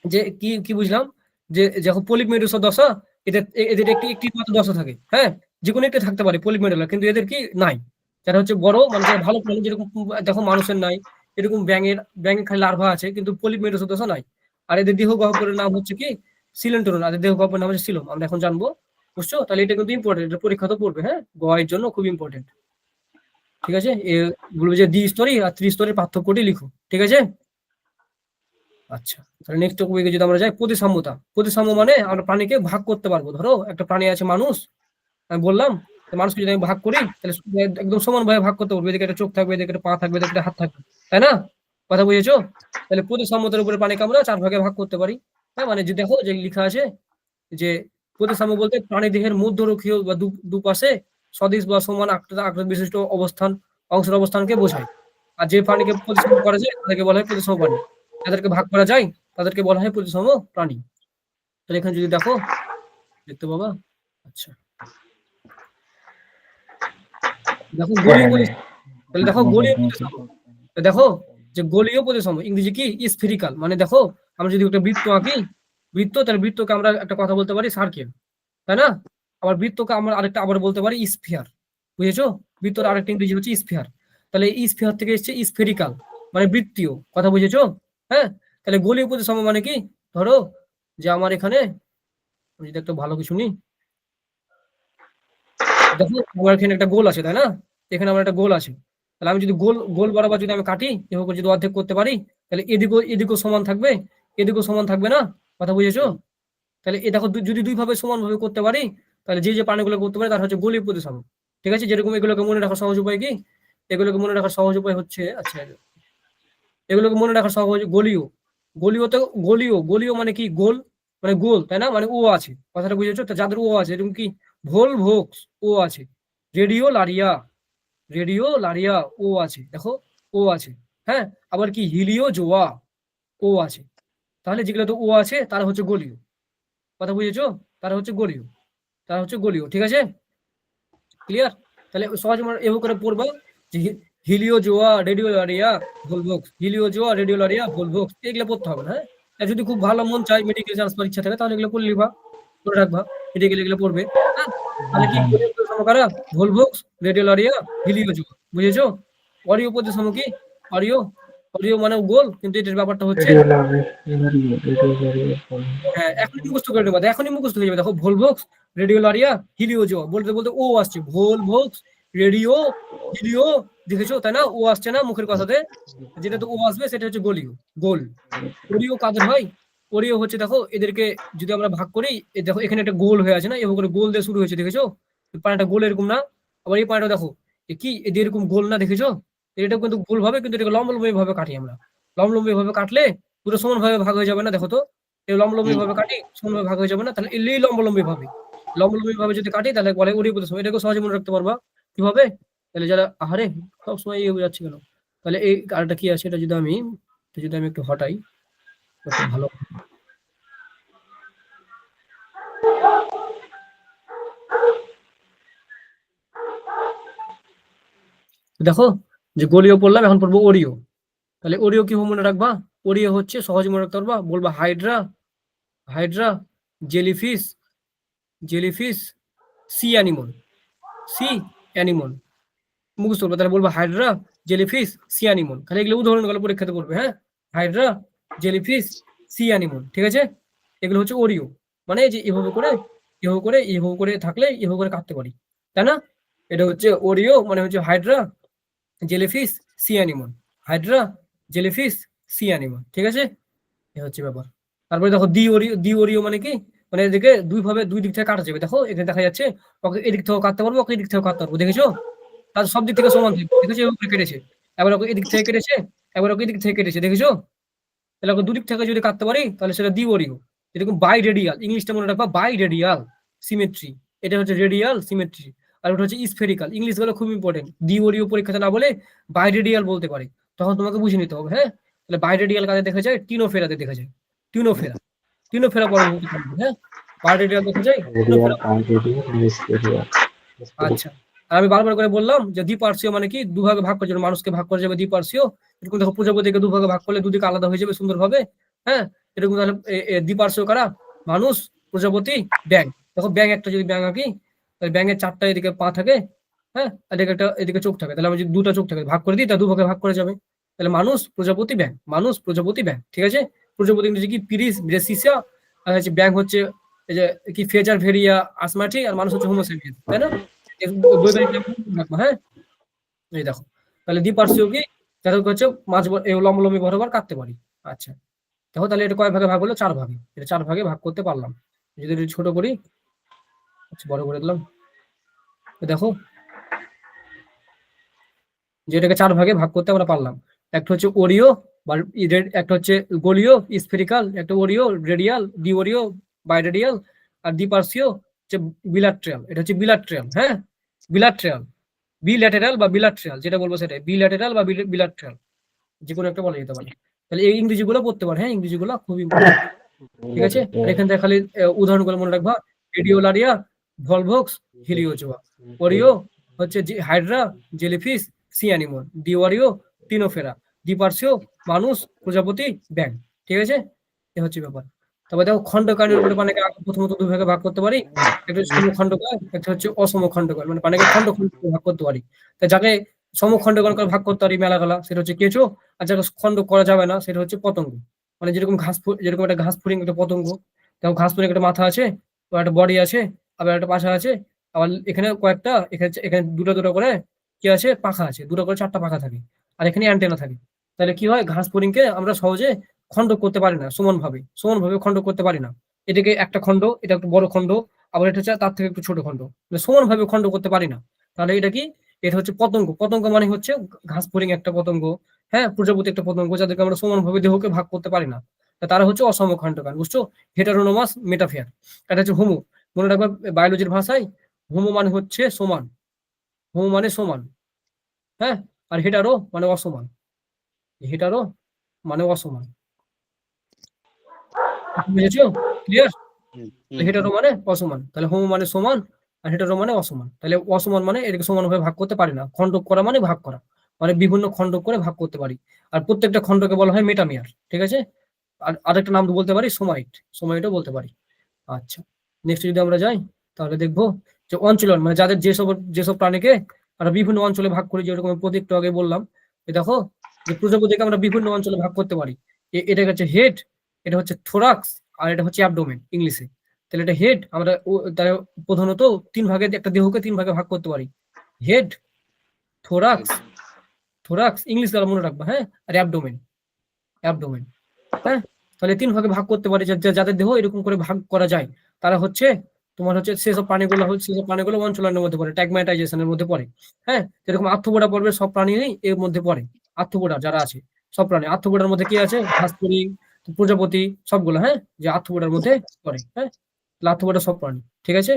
যে কি কি বুঝলাম, যে যখন পলিপ মেডুসা দশা, এদের এদের একটি মাত্র দশা থাকে। হ্যাঁ, যে কোনো একটি থাকতে পারে পলিপ মেডুলা, কিন্তু এদের কি নাই। যারা হচ্ছে বড়, মানে যারা ভালো প্রাণী, যেরকম দেখো মানুষের নাই, এরকম ব্যাঙের খালি লার্ভা আছে, কিন্তু পলিপ মেডুসা দশা নাই। আর এদের দেহ গহ্বরের নাম হচ্ছে কি সিলেন্টোরন, আর এদের দেহ গহ্বরের নাম হচ্ছে সিলোম। আমরা এখন জানবো, বুঝছো? তাহলে এটা কিন্তু ইম্পর্টেন্ট, এটা পরীক্ষা তো পড়বে। হ্যাঁ, গয়ের জন্য খুব ইম্পর্টেন্ট, ঠিক আছে? বলবে যে দ্বিস্তরী আর ত্রিস্তরীর পার্থক্যটি লিখো, ঠিক আছে? আচ্ছা, তাহলে নেক্সট টপিকে যদি আমরা যাই, প্রতিসাম্যতা। প্রতিসাম্য মানে আমরা প্রাণীকে ভাগ করতে পারবো। ধরো একটা প্রাণী আছে মানুষ, আমি বললাম মানুষকে যদি আমি ভাগ করি, তাহলে একদম সমানভাবে ভাগ করতে পারবো। এদিকে একটা চোখ থাকবে, এদিকে একটা পা থাকবে, এদিকে একটা হাত থাকবে, তাই না? কথা বুঝেছো? তাহলে প্রতিসাম্যতার উপরে প্রাণীকে আমরা 4 ভাগে ভাগ করতে পারি। হ্যাঁ, মানে যে দেখো যে লেখা আছে যে প্রতিসাম্য বলতে প্রাণী দেহের মধ্যরক্ষীয় বা দুপাশে সদিশ বা সমান আকৃতি বিশিষ্ট অংশের অবস্থানকে বোঝায়। আর যে প্রাণীকে প্রতিসাম্য করা যায় তাদেরকে বলা হয় প্রতিসাম্য প্রাণী। যাদেরকে ভাগ করা যায় তাদেরকে বলা হয় প্রতিসাম্য প্রাণী। তাহলে এখানে যদি দেখো, দেখতে পাবা। আচ্ছা, দেখো গোলীয় প্রতিসাম্য। তাহলে দেখো গোলীয় প্রতিসাম্য, দেখো যে গোলীয় প্রতিসাম্য ইংরেজি কি স্ফেরিক্যাল। মানে দেখো আমরা যদি একটা বৃত্ত আঁকি, তাহলে বৃত্তকে আমরা একটা কথা বলতে পারি সার্কেল, তাই না? আবার বৃত্তকে আমরা আরেকটা আবার বলতে পারি স্ফিয়ার, বুঝেছো? বৃত্তর আরেকটা ইংরেজি হচ্ছে স্ফিয়ার। তাহলে এই স্ফিয়ার থেকে এসেছে স্ফেরিক্যাল, মানে বৃত্তীয়। কথা বুঝেছো? হ্যাঁ, তাহলে গোলীয় প্রতিসাম্য মানে কি, ধরো যে আমার এখানে, আমি যদি একটা ভালো কিছু নিই, দেখো আমার এখানে একটা গোল আছে, তাই না? এখানে আমার একটা গোল আছে। তাহলে আমি যদি গোল গোল বরাবর যদি আমি কাটি, এভাবে যদি অর্ধেক করতে পারি, তাহলে এদিকেও সমান থাকবে, এদিকেও সমান থাকবে না? কথা বুঝেছো? তাহলে এ দেখো যদি দুইভাবে সমানভাবে করতে পারি, তাহলে যে প্রাণীগুলো করতে পারে তার হচ্ছে গোলীয় প্রতিসাম্য, ঠিক আছে? যেরকম এগুলোকে মনে রাখার সহজ উপায় কি, এগুলোকে মনে রাখার সহজ উপায় হচ্ছে, আচ্ছা, এগুলোকে মনে রাখার সহজ গলীয়। গলীয়তে গলীয় মানে কি, গোল, মানে গোল, তাই না? মানে ও আছে, কথাটা বুঝেছো? তো যাদের ও আছে, এরকম কি ভোল ভোক্স ও আছে, রেডিও লারিয়া ও আছে, দেখো ও আছে। হ্যাঁ, আবার কি হিলিও জোয়া ও আছে। তাহলে যেগুলো তো ও আছে তারা হচ্ছে গলীয়। কথা বুঝেছো? তারা হচ্ছে গলীয়, ঠিক আছে? ক্লিয়ার? তাহলে সহজ এভাবে করে পড়বা যে হিলিওজোয়া, রেডিওলারিয়া, ভলভক্স, হিলিওজোয়া, রেডিওলারিয়া, ভলভক্স, এগুলো পড়তে হবে না। হ্যাঁ, আর যদি খুব ভালো মন চায়, মেডিকেল চান্স পাওয়ার ইচ্ছা থাকে, তাহলে এগুলো পড়ে লিবা, করে রাখবা, মেডিকেল এগুলো পড়বে। হ্যাঁ, তাহলে কি গলিও প্রতিসম কারা? ভলভক্স, রেডিওলারিয়া, হিলিওজোয়া, বুঝেছো? অরিও প্রতিসম কি? অরিও, অরিও মানে গোল, কিন্তু এটার ব্যাপারটা হচ্ছে হ্যাঁ, এখনই মুখস্থ করে নেবা, এখনই মুখস্থ হয়ে যাবে। দেখো ভলভক্স, রেডিওলারিয়া, হিলিওজোয়া, বলতে বলতে ও আসছে, ভলভক্স, রেডিও, হিলিও, দেখেছো তাই না? ও আসছে না মুখের কথাতে, যেটা তো ও আসবে সেটা হচ্ছে গলিও, গোল। ওরিও কাদের হয়? ওরিও হচ্ছে, দেখো এদেরকে যদি আমরা ভাগ করি, দেখো এখানে একটা গোল হয়ে আছে না, এভাবে করে গোল দিয়ে শুরু হয়েছে, দেখেছো? পানিটা গোল এরকম না? আবার এই পানিটা দেখো এ কি এদের এরকম গোল না, দেখেছো? এটা কিন্তু গোল ভাবে, কিন্তু এটাকে লম্বলম্বী ভাবে কাটি আমরা। লম্বলম্বী ভাবে কাটলে পুরো সমান ভাবে ভাগ হয়ে যাবে না, দেখো তো? এই লম্বলম্বী ভাবে কাটি, সমান ভাগ হয়ে যাবে না? তাহলে এই লম্বলম্বী ভাবে, লম্বলম্বী ভাবে যদি কাটি, তাহলে বলে ওরিও প্রতিসম। এটাকে সহজে মনে রাখতে পারবা কিভাবে? তাহলে যারা আহারে সব সময় এই হয়ে যাচ্ছে কেন, তাহলে এই আরেকটা কি আছে, এটা যদি আমি একটু হটাই, খুব ভালো। দেখো যে গলিও পড়লাম, এখন পড়বো ওরিও। তাহলে ওরিও কি মনে রাখবা? ওরিও হচ্ছে সহজে মনে রাখতে পারবা, বলবা hydra, hydra, jellyfish, jellyfish, sea animal, sea animal, মুখস্থ করবে। তাহলে বলবো হাইড্রা, জেলিফিশ, সি অ্যানিমল। খালি এগুলো উদাহরণ গুলো পরীক্ষাতে পড়বে। হ্যাঁ, হাইড্রা, জেলিফিশ, সি অ্যানিমল, ঠিক আছে? এগুলো হচ্ছে ওরিও, মানে যে এভাবে করে এভাবে করে এভাবে করে থাকলে এভাবে করে কাটতে পারি, তাই না? এটা হচ্ছে ওরিও, মানে হচ্ছে hydra, jellyfish, sea animal, hydra, jellyfish, sea animal, ঠিক আছে? এ হচ্ছে ব্যাপার। তারপরে দেখো দ্বি ওরিও, দ্বি ওরিও মানে কি? মানে এদিকে দুই ভাবে দুই দিক থেকে কাটা যাবে। দেখো এখানে দেখা যাচ্ছে ওকে এদিক থেকেও কাটতে পারবো, ওকে এদিক থেকেও কাটতে পারবো, দেখেছো? তার সব দিক থেকে সমান থাকবে, দেখেছো? এভাবে করে কেটেছে, এবার ওকে এদিক থেকে কেটেছে, এবার ওকে এদিক থেকে কেটেছে, দেখেছো? তাহলে ওকে দুদিক থেকে যদি কাটতে পারি, তাহলে সেটা দ্বি ওরিও। এরকম বাই রেডিয়াল, ইংলিশটা মনে রাখবা, বাই রেডিয়াল সিমেট্রি, এটা হচ্ছে রেডিয়াল সিমেট্রি। আর ওটা হচ্ছে স্ফেরিক্যাল। ইংলিশ গুলো খুব ইম্পর্টেন্ট, দ্বি ওরিও পরীক্ষাতে না বলে বাই রেডিয়াল বলতে পারে, তখন তোমাকে বুঝে নিতে হবে। হ্যাঁ, তাহলে বাই রেডিয়াল কাজে দেখা যায়, টিনোফেরাতে দেখা যায়, টিনোফেরা, টিনোফেরা পরবর্তী। হ্যাঁ, বাই রেডিয়াল দেখা যায় টিনোফেরা। আচ্ছা, আর আমি বারবার করে বললাম যে দ্বিপার্শ্বীয় মানে কি? দুভাগে ভাগ করে যাবে, মানুষকে ভাগ করে যাবে দ্বিপার্শ্বীয়। এরকম দেখো প্রজাপতিকে দুভাগে ভাগ করলে দুদিকে আলাদা হয়ে যাবে সুন্দরভাবে। হ্যাঁ, এরকম তাহলে দ্বিপার্শ্বীয় কারা? মানুষ, প্রজাপতি, ব্যাঙ। দেখো ব্যাঙ একটা যদি ব্যাঙ আঁকি, তাহলে ব্যাঙের চারটা এদিকে পা থাকে, হ্যাঁ, আর এদিকে চোখ থাকে, তাহলে আমি যদি দুটা চোখ থাকে ভাগ করে দিই, তা দুভাগে ভাগ করে যাবে। তাহলে মানুষ, প্রজাপতি, ব্যাঙ, মানুষ, প্রজাপতি, ব্যাঙ, ঠিক আছে? প্রজাপতি ইংরেজি কি? পিরিস ব্রেসিসা। আর হচ্ছে ব্যাঙ হচ্ছে এই যে কি, ফেজার ভেরিয়া আসমাটি। আর মানুষ হচ্ছে হোমোসেপিয়েন্স, তাই না? হ্যাঁ, এই দেখো, তাহলে দ্বিপার্শ্বীয় কি? যাদেরকে হচ্ছে মাঝ লম্বলম্বী বরাবর কাটতে পারি। আচ্ছা, দেখো তাহলে এটা কয় ভাগে ভাগ হলো? 4 ভাগে। এটা 4 ভাগে ভাগ করতে পারলাম। যদি এটা ছোট করি, আচ্ছা বড় করে দিলাম, দেখো যে এটাকে 4 ভাগে ভাগ করতে আমরা পারলাম। একটা হচ্ছে ওরিও, বা একটা হচ্ছে গোলীয় স্ফেরিক্যাল, একটা ওরিও রেডিয়াল, ডি ওরিও বাইরেডিয়াল, আর দ্বিপার্শ্বীয় হচ্ছে বিলাট্রিয়াল। এটা হচ্ছে বিলাট্রিয়াল। হ্যাঁ, বিলাট্রিয়াল, বিল্যাটেরাল বা বিলাট্রিয়াল, যেটা বলবো সেটাই, বিল্যাটেরাল বা বিলাট্রিয়াল, যে কোনো একটা বলা যেতে পারে। তাহলে এই ইংরেজি গুলো পড়তে পারে। হ্যাঁ, ইংরেজি গুলো খুব ইম্পর্টেন্ট, ঠিক আছে? আর এখান থেকে খালি উদাহরণ গুলো মনে রাখবা, রেডিওলারিয়া, ভলভক্স, হিলিওজোয়া। ওরিও হচ্ছে hydra, jellyfish, sea animal. ডিওরিও, Ctenophora. দ্বিপার্শ্বীয় মানুষ, প্রজাপতি, ব্যাঙ, ঠিক আছে? এ হচ্ছে ব্যাপার। তবে দেখো খণ্ডকায়ের উপরে পানিকে প্রথমত দুই ভাগে ভাগ করতে পারি, একটা হচ্ছে সমখণ্ডকায়, একটা হচ্ছে অসমখণ্ডকায়, মানে পানিকে খণ্ড খণ্ড ভাগ করতে পারি। তা যাকে সমখণ্ডকায় করে ভাগ করতে পারি মেলাগুলা, সেটা হচ্ছে কেঁচো। আর যাকে খণ্ড করা যাবে না, সেটা হচ্ছে পতঙ্গ। মানে যেরকম যেরকম একটা ঘাস ফড়িং একটা পতঙ্গ, দেখো ঘাস ফড়িং একটা মাথা আছে, ওর একটা বডি আছে, আবার একটা পাশা আছে, আবার এখানে কয়েকটা, এখানে এখানে দুটো দুটো করে কি আছে, পাখা আছে, দুটো করে 4টা পাখা থাকে, আর এখানে অ্যান্টেনা থাকে। তাহলে কি হয়, ঘাস ফড়িংকে আমরা সহজে খণ্ড করতে পারি না, সমানভাবে খণ্ড করতে পারি না। এটাকে একটা খণ্ড, এটা একটু বড় খণ্ড, আবার এটা হচ্ছে তার থেকে একটু ছোট খণ্ড, মানে সমানভাবে খণ্ড করতে পারি না। তাহলে এটা কি? এটা হচ্ছে পতঙ্গ। পতঙ্গ মানে হচ্ছে ঘাস ফড়িং একটা পতঙ্গ, হ্যাঁ, প্রজাপতি একটা পতঙ্গ, যাদেরকে আমরা সমানভাবে দেহকে ভাগ করতে পারি না। তারা হচ্ছে অসমখণ্ডকায়, বুঝছো? হেটারোনোমাস মেটাফেয়ার। এটা হচ্ছে হোমো। মনে রাখবা বায়োলজির ভাষায় হোমো মানে হচ্ছে সমান, হোমো মানে সমান, হ্যাঁ। আর হেটারো মানে অসমান, হেটারো মানে অসমান, বুঝেছো? ক্লিয়ার? হেটারো মানে অসমান, তাহলে হোমো মানে সমান, আর হেটারো মানে অসমান। তাহলে অসমান মানে এটাকে সমানভাবে ভাগ করতে পারি না। খণ্ডক করা মানে ভাগ করা, মানে বিভিন্ন খণ্ডক করে ভাগ করতে পারি। আর প্রত্যেকটা খণ্ডকে বলা হয় মেটামিয়ার, ঠিক আছে। আর আরেকটা নাম বলতে পারি সোমাইট, সোমাইটও বলতে পারি। আচ্ছা, নেক্সট যদি আমরা যাই তাহলে দেখবো যে অঞ্চলন, মানে যাদের যেসব প্রাণীকে আমরা বিভিন্ন অঞ্চলে ভাগ করি, যেরকম আমি প্রতীকটা আগে বললাম। দেখো যে প্রজাপতিকে আমরা বিভিন্ন অঞ্চলে ভাগ করতে পারি। এটা হচ্ছে হেড, এটা হচ্ছে থোরাক্স, আর এটা হচ্ছে অ্যাবডোমেন ইংলিশে। তাহলে এটা হেড, আমরা তাহলে প্রধানত তিন ভাগে, একটা দেহকে তিন ভাগে ভাগ করতে পারি। হেড, থোরাক্স, থোরাক্স ইংলিশ দ্বারা মনে রাখবা, হ্যাঁ, আর অ্যাবডোমেন, অ্যাবডোমেন। হ্যাঁ, তাহলে তিন ভাগে ভাগ করতে পারি। যাদের দেহ এরকম করে ভাগ করা যায় তারা হচ্ছে তোমার হচ্ছে সেসব প্রাণীগুলো অঞ্চলের মধ্যে পড়ে, ট্যাগম্যাটাইজেশনের মধ্যে পড়ে। হ্যাঁ, যেরকম আর্থ্রোপোডা পর্বের সব প্রাণীরই এর মধ্যে পড়ে। আর্থ্রোপোডা যারা আছে সব প্রাণী, আর্থ্রোপোডার মধ্যে কি আছে, ঘাসফড়িং, প্রজাপতি, সবগুলো, হ্যাঁ, যে আর্থ্রোপোডার মধ্যে পড়ে। হ্যাঁ, আর্থ্রোপোডা সব প্রাণী, ঠিক আছে।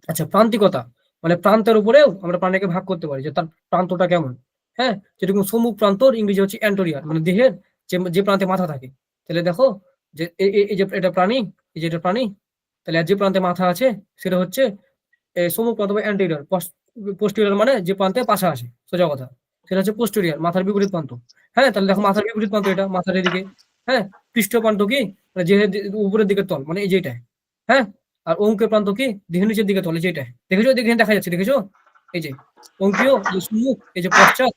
আচ্ছা, প্রান্তিকতা মানে প্রান্তের উপরেও আমরা প্রাণীকে ভাগ করতে পারি, যে তার প্রান্তটা কেমন। হ্যাঁ, যেরকম সম্মুখ প্রান্তর ইংরেজি হচ্ছে অ্যান্টোরিয়ার, মানে দেহের যে প্রান্তে মাথা থাকে। তাহলে দেখো যে এই যে এটা প্রাণী, এই যে এটা প্রাণী, তাহলে যে প্রান্তে মাথা আছে সেটা হচ্ছে সম্মুখ প্রান্ত বা অ্যান্টেরিয়র। পোস্টেরিয়র মানে যে প্রান্তে পাশা আছে, সোজা কথা, সেটা হচ্ছে পোস্টেরিয়র, মাথার বিপরীত প্রান্ত। হ্যাঁ, তাহলে দেখো মাথার বিপরীত প্রান্ত এটা, মাথার এদিকে। হ্যাঁ, পৃষ্ঠ প্রান্ত কি, মানে যে উপরের দিকে তল, মানে এই যেটা। হ্যাঁ, আর অঙ্কের প্রান্ত কি, দেহের নিচের দিকে তলে যেটা, দেখেছো, দেখে দেখা যাচ্ছে, দেখেছো, এই যে অঙ্কীয়, এই যে সম্মুখ, এই যে পশ্চাৎ,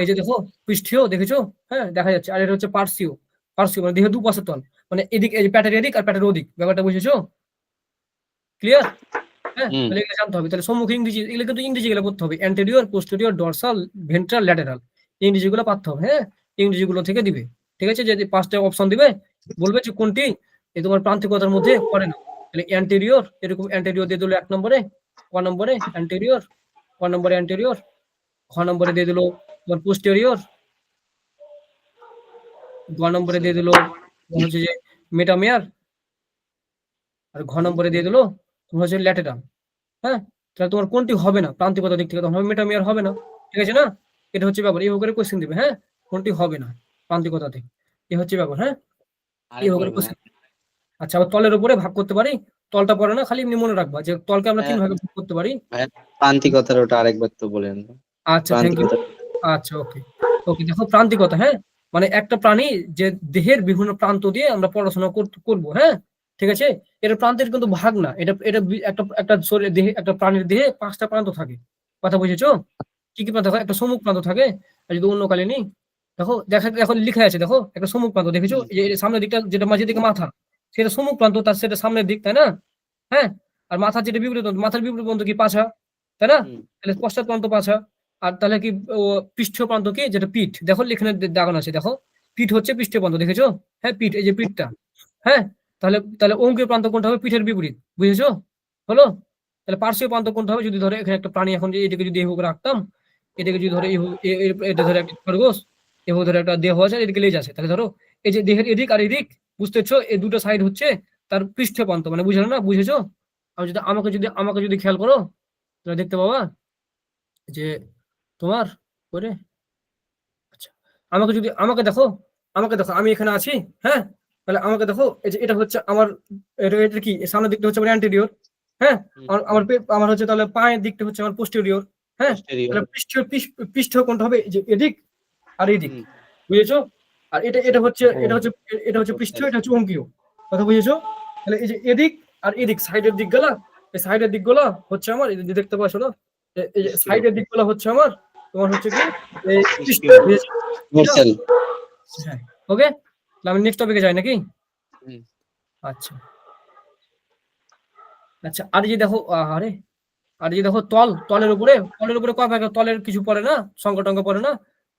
এই যে দেখো পৃষ্ঠীয়, দেখেছো, হ্যাঁ দেখা যাচ্ছে। আর এটা হচ্ছে পার্শ্বীয়, পার্শ্বীয় মানে দেহের দুপাশে তল, মানে এদিক, এই যে প্যাটের এদিক আর প্যাটের ওদিক, ব্যাপারটা বুঝেছো, ক্লিয়ার? হ্যাঁ, তাহলে এগুলো জানতে হবে। তাহলে সম্মুখ ইংরেজি, এগুলো কিন্তু ইংরেজি গুলো পড়তে হবে, anterior, posterior, dorsal, ventral, lateral, ইংরেজি গুলো পড়তে হবে। হ্যাঁ, ইংরেজি গুলো থেকে দিবে, ঠিক আছে। যদি পাঁচটা অপশন দিবে, বলবে যে কোনটি এই তোমার প্রান্তিকতার মধ্যে পড়ে না। তাহলে অ্যান্টেরিয়র, এরকম অ্যান্টেরিয়র দিয়ে দিল 1 নম্বরে, ক নম্বরে অ্যান্টেরিয়র, ক নম্বরে অ্যান্টেরিয়র, খ নম্বরে দিয়ে দিল তোমার পোস্টেরিয়র, গ নম্বরে দিয়ে দিল তোমার হচ্ছে যে মেটামিয়ার, আর ঘ নম্বরে দিয়ে দিল তোমার হচ্ছে ল্যাটেরাল। হ্যাঁ, তাহলে তোমার কোনটি হবে না প্রান্তিকতার দিক থেকে, তখন হবে মেটামিয়ার, হবে না, ঠিক আছে না। এটা হচ্ছে ব্যাপার, এইভাবে করে কোশ্চেন দিবে। হ্যাঁ, কোনটি হবে না প্রান্তিকতাতে, এই হচ্ছে ব্যাপার। হ্যাঁ, এইভাবে করে কোশ্চেন। আচ্ছা, আবার তলের উপরে ভাগ করতে পারি, তলটা পড়ে না, খালি এমনি মনে রাখবা যে তলকে আমরা তিন ভাগে ভাগ করতে পারি। প্রান্তিকতার ওটা আরেকবার তো বলেন। আচ্ছা, থ্যাংক ইউ। আচ্ছা, ওকে ওকে, দেখো প্রান্তিকতা, হ্যাঁ, মানে একটা প্রাণী যে দেহের বিভিন্ন প্রান্ত দিয়ে আমরা পড়াশোনা করবো। হ্যাঁ, ঠিক আছে। এটা প্রান্তের কিন্তু ভাগ না, এটা এটা একটা একটা শরীর দেহে, একটা প্রাণীর দেহে 5টা প্রান্ত থাকে, কথা বুঝেছো? কি কি প্রান্ত থাকে, একটা সম্মুখ প্রান্ত থাকে, আর যদি অন্য কালে নেই, দেখো এখন লিখা আছে, দেখো একটা সম্মুখ প্রান্ত, দেখেছো, এই যে সামনের দিকটা, যেটা মাঝের দিকে মাথা, সেটা সম্মুখ প্রান্ত, তার সেটা সামনের দিক, তাই না? হ্যাঁ, আর মাথার যেটা বিপরীত প্রান্ত, মাথার বিপরীত প্রান্ত কি, পাছা, তাই না? তাহলে পশ্চাৎ প্রান্ত পাছা। আর তাহলে কি পৃষ্ঠ প্রান্ত কি, যেটা পিঠ, দেখো এখানে দাগানো আছে, দেখো পিঠ হচ্ছে পৃষ্ঠ প্রান্ত, দেখেছো? হ্যাঁ, পিঠ, এই যে পিঠটা। হ্যাঁ, তাহলে তাহলে অঙ্কের প্রান্ত কোনটা হবে, পিঠের বিপরীত, বুঝেছো? হলো। তাহলে পার্শ্বীয় প্রান্ত কোনটা হবে, যদি ধরো এখানে একটা প্রাণী, এখন এটাকে যদি এভাবে রাখতাম, এটাকে যদি ধরো এটা ধরো একটা খরগোশ, এভাবে ধরো একটা দেহ আছে, এদিকে লেজ আছে, তাহলে ধরো এই যে দেহের এদিক আর এদিক, বুঝতেছো, এই দুটো সাইড হচ্ছে তার পৃষ্ঠ প্রান্ত, মানে বুঝলো না, বুঝেছো? আর যদি আমাকে যদি খেয়াল করো, তাহলে দেখতে পাবা যে তোমার করে, আচ্ছা, আমাকে দেখো আমি এখানে আছি। হ্যাঁ, তাহলে আমাকে দেখো, এই যে এটা হচ্ছে আমার, এটা কি, সামনের দিকটা হচ্ছে আমার অ্যান্টেরিয়র। হ্যাঁ, আমার হচ্ছে তাহলে পায়ের দিকটা হচ্ছে আমার পোস্টেরিয়র। হ্যাঁ, তাহলে পৃষ্ঠ কোনটা হবে, এই যে এদিক আর এদিক, বুঝেছো? আর এটা হচ্ছে পৃষ্ঠ, এটা হচ্ছে অঙ্কীয়, কথা বুঝেছো? তাহলে এই যে এদিক আর এদিক, সাইডের দিক গুলা, এই সাইডের দিক গুলা হচ্ছে আমার, এই যে দেখতে পাচ্ছ না, এই যে সাইডের দিক গুলা হচ্ছে আমার তোমার হচ্ছে কি, এই পৃষ্ঠ, বুঝেছো? হ্যাঁ, ওকে, তাহলে আমি নেক্সট টপিকে যাই নাকি? আচ্ছা আচ্ছা, আর যে দেখো, আর যে দেখো তলের উপরে কয় ভাগে, তলের কিছু পড়ে না, সংকটাঙ্গ পড়ে না,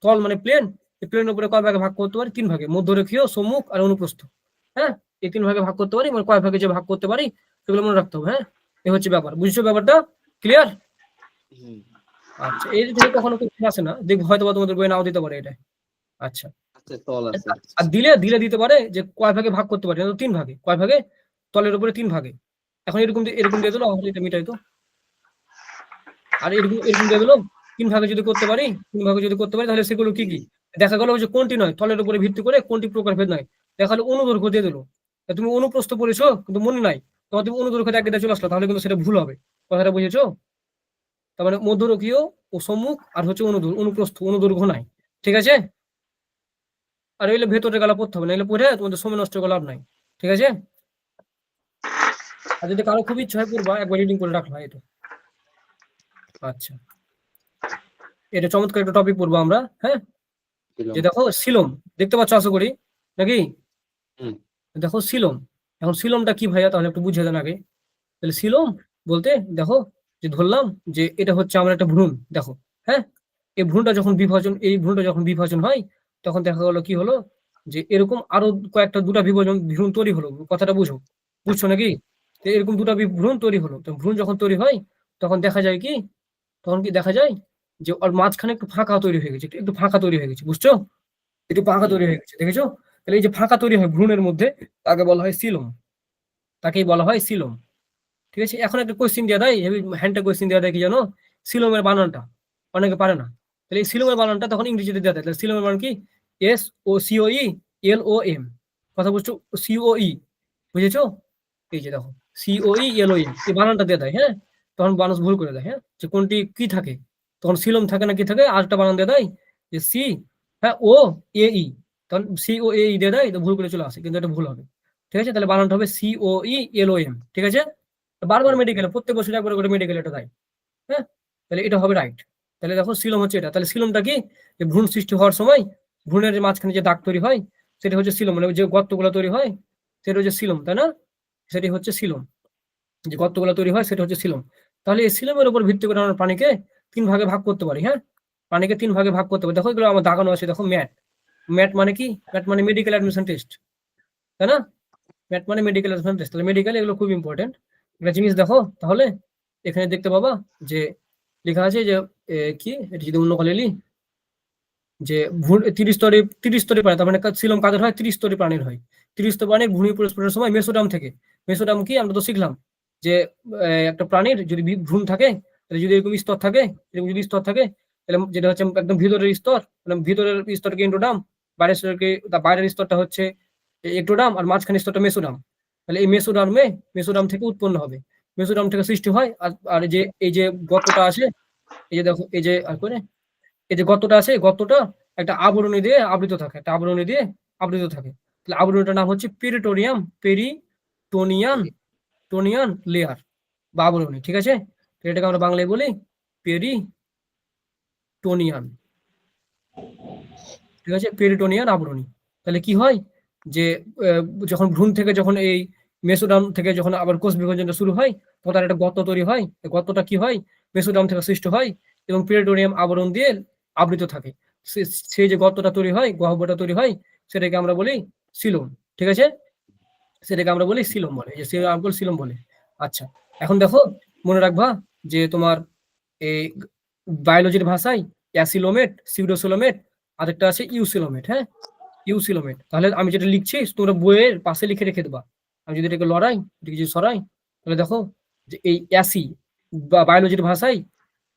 তল মানে প্লেন, এই প্লেনের উপরে কয় ভাগে ভাগ করতে পারি, 3 ভাগে, মধ্যরেখীয়, সম্মুখ আর অনুপ্রস্থ। হ্যাঁ, এই 3 ভাগে ভাগ করতে পারি, মানে কয় ভাগে যে ভাগ করতে পারি সেগুলো মনে রাখতে হবে। হ্যাঁ, এই হচ্ছে ব্যাপার, বুঝছো ব্যাপারটা, ক্লিয়ার? আচ্ছা, এই থেকে কখনো কিছু আসে না, দেখবো হয়তো তোমাদের বই নাও দিতে পারে এটা। আচ্ছা, আর দিলে দিতে পারে যে কয় ভাগে ভাগ করতে পারে, 3 ভাগে, কয় ভাগে, তলের উপরে 3 ভাগে। এখন এরকম দিয়ে দিলো, এটা মিটাই তো। আর এরকম দিয়ে দিলো 3 ভাগে যদি করতে পারি, 3 ভাগে যদি করতে পারি, তাহলে সেগুলো কি কি, দেখা গেল যে কোনটি নয়, তলের উপরে ভিত্তি করে কোনটি প্রকারভেদ নয়, দেখা গেলো অনুদৈর্ঘ্য দিয়ে দিলো। তুমি অনুপ্রস্থ পড়েছো কিন্তু মনে নাই, তোমার তুমি অনুদৈর্ঘ্য একদিকে চলে আসলো, তাহলে কিন্তু সেটা ভুল হবে। কথাটা বুঝেছো? তার মানে মধ্যরেখীয় ও সম্মুখ আর হচ্ছে অনুপ্রস্থ, অনুদৈর্ঘ্য নাই। ঠিক আছে? আর এগুলো ভেতরে গেলা পড়তে হবে না, এগুলো পড়ে তোমাদের সময় নষ্ট করে লাভ নাই। ঠিক আছে? আর যদি কারো খুব ইচ্ছা হয় পড়বা, একবার রিডিং করে রাখলো এটা। আচ্ছা, এটা চমৎকার একটা টপিক পড়বো আমরা। হ্যাঁ, যে দেখো সিলম দেখতে পাচ্ছ আশা করি, নাকি? দেখো সিলম, এখন সিলমটা কি ভাইয়া, তাহলে একটু বুঝিয়ে দেন আগে। তাহলে সিলম বলতে দেখো, যে ধরলাম যে এটা হচ্ছে আমার একটা ভ্রূণ, দেখো। হ্যাঁ, এই ভ্রূণটা যখন বিভাজন হয়, তখন দেখা গেলো কি হলো, যে এরকম আরো কয়েকটা দুটা ভ্রূণ তৈরি হলো। কথাটা বুঝছো নাকি? তো এরকম দুটা ভ্রূণ তৈরি হলো। তো ভ্রূণ যখন তৈরি হয়, তখন দেখা যায় কি, যে ওর মাঝখানে একটু ফাঁকা তৈরি হয়ে গেছে, একটু ফাঁকা তৈরি হয়ে গেছে, বুঝছো? একটু ফাঁকা তৈরি হয়ে গেছে, দেখেছো? তাহলে এই যে ফাঁকা তৈরি হয় ভ্রূণের মধ্যে, তাকে বলা হয় সিলম, তাকেই বলা হয় সিলম। ঠিক আছে? এখন একটা কোয়েশ্চেন দিয়ে দেয়, হ্যান্ডটা কোয়েশ্চেন দিয়ে দেয় কি জানো? সিলমের বানানটা অনেকে পারে না। তাহলে এই সিলমের বানানটা তখন ইংরেজিতে দেওয়া দেয়। তাহলে সিলমের বানান কি? SOCOE LOM। কথা বুঝছো? COE, বুঝেছো? এই যে দেখো, COE LOM, এই বানানটা দিয়ে দেয়। হ্যাঁ, তখন মানুষ ভুল করে দেয়। হ্যাঁ, যে কোনটি কি থাকে, তখন সিলম থাকে না কি থাকে, আরেকটা বানান দিয়ে দেয় যে সি, হ্যাঁ, OAE, তখন COAE দিয়ে দেয়, তো ভুল করে চলে আসে, কিন্তু এটা ভুল হবে। ঠিক আছে? তাহলে বানানটা হবে COE LOM। ঠিক আছে? বারবার মেডিকেলে, প্রত্যেক বছর একবার করে মেডিকেল এটা দেয়। হ্যাঁ, তাহলে এটা হবে রাইট। তাহলে দেখো সিলম হচ্ছে এটা। তাহলে সিলমটা কি? যে ভ্রূণ সৃষ্টি হওয়ার সময় ভ্রূণের যে মাঝখানে যে দাগ তৈরি হয়, সেটা হচ্ছে সিলম, মানে যে গর্তগুলো তৈরি হয়, সেটা হচ্ছে সিলম, তাই না? সেটি হচ্ছে সিলম, যে গর্তগুলো তৈরি হয় সেটা হচ্ছে সিলম। তাহলে এই সিলমের উপর ভিত্তি করে আমরা প্রাণীকে 3 ভাগে ভাগ করতে পারি। হ্যাঁ, প্রাণীকে 3 ভাগে ভাগ করতে পারি। দেখো এগুলো আমার দাগানো আছে, দেখো ম্যাট। ম্যাট মানে কি? ম্যাট মানে মেডিকেল অ্যাডমিশন টেস্ট, তাই না? ম্যাট মানে মেডিকেল অ্যাডমিশন টেস্ট। তাহলে মেডিকেল এগুলো খুব ইম্পর্টেন্ট একটা জিনিস। দেখো তাহলে এখানে দেখতে পাবা যে লেখা আছে যে কি, এটা যদি অন্য কালে লিখি, যে 30 স্তরে প্রাণী, তার মানে সিলম কাদের হয়? 30 স্তরে প্রাণীর হয়। 30 স্তর প্রাণীর ভূমি পরিস্ফুটনের সময় মেসোডাম থেকে, মেসোডাম কি আমরা তো শিখলাম যে একটা প্রাণীর যদি ভ্রূণ থাকে, তাহলে যদি এরকম স্তর থাকে, এরকম যদি স্তর থাকে, তাহলে যেটা হচ্ছে একদম ভিতরের স্তর, মানে ভিতরের স্তরকে এন্ডোডাম, বাইরের স্তরটা হচ্ছে একটোডাম, আর মাঝখানে স্তরটা মেসোডাম। তাহলে এই মেসোডাম থেকে উৎপন্ন হবে, মেসোডাম থেকে সৃষ্টি হয়। আর এই যে গর্তটা আছে, এই যে দেখো, এই যে গর্তটা আছে, গর্তটা একটা আবরণী দিয়ে আবৃত থাকে, তাহলে আবরণীটার নাম হচ্ছে পেরিটোনিয়ান লেয়ার বা আবরণী। ঠিক আছে? তো এটাকে আমরা বাংলায় বলি পেরিটোনিয়ান। ঠিক আছে? পেরিটোনিয়ান আবরণী। তাহলে কি হয়, যে যখন ভ্রূণ থেকে, যখন এই মেসোডাম থেকে যখন আবার কোষ বিভাজনটা শুরু হয়, তখন তার একটা গর্ত তৈরি হয়। এই গর্তটা কি হয়? মেসোডাম থেকে সৃষ্টি হয় এবং পেরিটোনিয়াম আবরণ দিয়ে আবৃত থাকে। সেই যে গর্তটা তৈরি হয়, গহ্বরটা তৈরি হয়, সেটাকে আমরা বলি সিলোম। ঠিক আছে? সেটাকে আমরা বলি সিলোম বলে, যে সিলোম বলে। আচ্ছা, এখন দেখো, মনে রাখবা যে তোমার এই বায়োলজির ভাষায় অ্যাসিলোমেট, সিউডোসিলোমেট, আরেকটা আছে ইউসিলোমেট। হ্যাঁ, ইউসিলোমেট। তাহলে আমি যেটা লিখছি তোমরা বইয়ের পাশে লিখে রেখে দেবা। আমি যদি এটাকে লড়াই, এটাকে যদি সরাই, তাহলে দেখো যে এই অ্যাসি বা বায়োলজির ভাষায়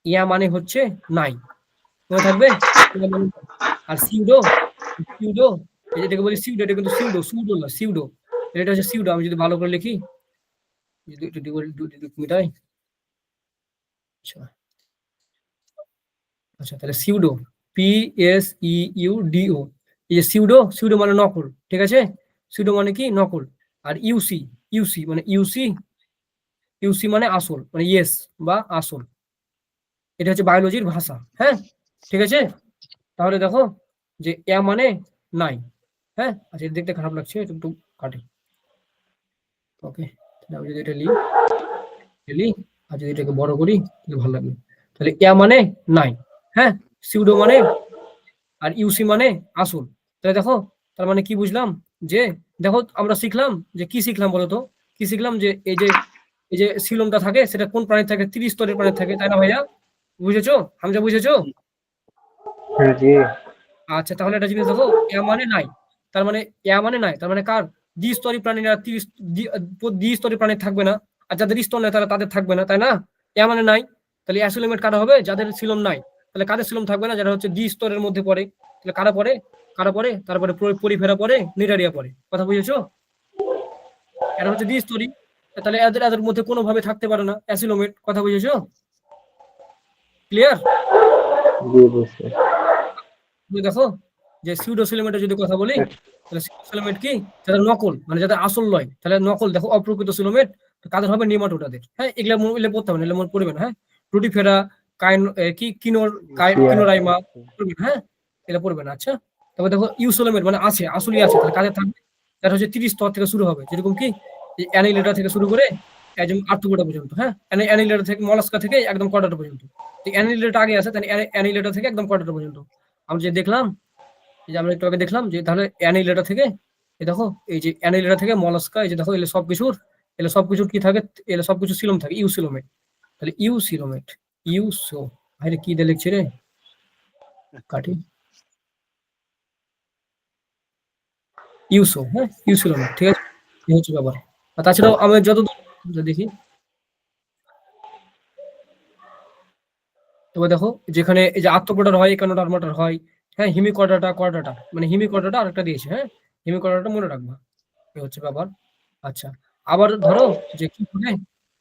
ইয়া মানে হচ্ছে নাই, মনে থাকবে। আর সিউডো, সিউডো এটাকে বলি সিউডো, এটা কিন্তু সুডো না, সিউডো। এটা হচ্ছে সিউডো। আমি যদি ভালো করে লিখি, মিটাই। আচ্ছা, তাহলে সিউডো, PSEUDO, এই যে সিউডো মানে নকল। ঠিক আছে? সিউডো মানে কি? নকল। আর ইউসি মানে ইউসি মানে আসল, মানে ইয়েস বা আসল। এটা হচ্ছে বায়োলজির ভাষা। হ্যাঁ, ঠিক আছে? তাহলে দেখো যে এ মানে নাই। হ্যাঁ, আচ্ছা, দেখতে খারাপ লাগছে, একটু কাটি। ওকে, আমি যদি এটা লিখি, আর যদি এটাকে বড় করি, তাহলে ভালো লাগবে। তাহলে এ মানে নাই, হ্যাঁ, সিউডো মানে, আর ইউসি মানে আসল। তাহলে দেখো, তার মানে কি বুঝলাম, যে দেখো আমরা শিখলাম, যে কি শিখলাম বলতো, কি শিখলাম, যে এই যে সিলমটা থাকে, সেটা কোন প্রাণীর থাকে? 30 স্তরের প্রাণীর থাকে, তাই না ভাইয়া? বুঝেছো হামজা, বুঝেছো? জি। আচ্ছা, তাহলে একটা জিনিস দেখো, এ মানে নাই, তার মানে তার মানে কার? দ্বিস্তরী প্রাণীরা 30 দ্বিস্তরী প্রাণী থাকবে না, আর যাদের স্তর নেই তাদের থাকবে না, তাই না? এ মানে নাই। তাহলে অ্যাসিলোমেট কারা হবে? যাদের সিলম নাই। তাহলে কাদের সিলম থাকবে না? যারা হচ্ছে দ্বিস্তরের মধ্যে পড়ে। তাহলে কারা পড়ে? তারপরে পরিফেরা পড়ে, নিডারিয়া পড়ে। কথা বুঝেছো? এটা হচ্ছে দ্বিস্তরী, তাহলে এদের এদের মধ্যে কোনোভাবে থাকতে পারে না, অ্যাসিলোমেট। কথা বুঝেছো? ক্লিয়ার? জি বুঝছি। তুমি দেখো যে সিউডোসিলোমেটের যদি কথা বলি, তাহলে সিউডোসিলোমেট কি, যাদের নকল, মানে যাদের আসল নয়, তাহলে নকল দেখো অপ্রকৃত সিলোমেট কাদের হবে, নেমাটোডাদের। হ্যাঁ, এগুলা এগুলো পড়তে হবে না, এগুলো মনে পড়বে না। হ্যাঁ, রুটিফেরা, কি কিনোরাইমা পড়বে না। হ্যাঁ, এগুলো পড়বে না। আচ্ছা, তবে দেখো ইউসোলোমেট মানে আছে, আসলেই আছে, তাহলে কাদের থাকবে, যারা হচ্ছে 30 স্তর থেকে শুরু হবে, যেরকম কি অ্যানিলেটা থেকে শুরু করে একদম আর্থ্রোপোডা পর্যন্ত। হ্যাঁ, অ্যানিলেটা থেকে মলাস্কা থেকে একদম কর্ডাটা পর্যন্ত। অ্যানিলেটা আগে আছে, তাহলে অ্যানিলেটা থেকে একদম কর্ডাটা পর্যন্ত। আমরা যে দেখলাম, এই যে আমরা একটু আগে দেখলাম যে তাহলে অ্যানিলেটা থেকে, এই দেখো এই যে অ্যানিলেটা থেকে মলাস্কা, এই যে দেখো এগুলো সবকিছুর কি থাকে, এগুলো সবকিছু সিলোম থাকে, ইউসিলোমেট। তাহলে ইউসিলোমেট, ইউসো, আরে কি দিয়ে লিখছি রে, কাটি, ইউসো। হ্যাঁ, ইউসিলোমেট, ঠিক আছে, এই হচ্ছে ব্যাপার। আর তাছাড়াও আমি যতদূর দেখি, তবে দেখো যেখানে এই যে আর্থ্রোপোডার হয়, একানোডার্মাটার হয়। হ্যাঁ, কর্ডাটা মানে হিমিকর্ডাটা আরেকটা দিয়েছে। হ্যাঁ, হিমিকর্ডাটা মনে রাখবা, এই হচ্ছে ব্যাপার। আচ্ছা, আবার ধরো যে কি হবে,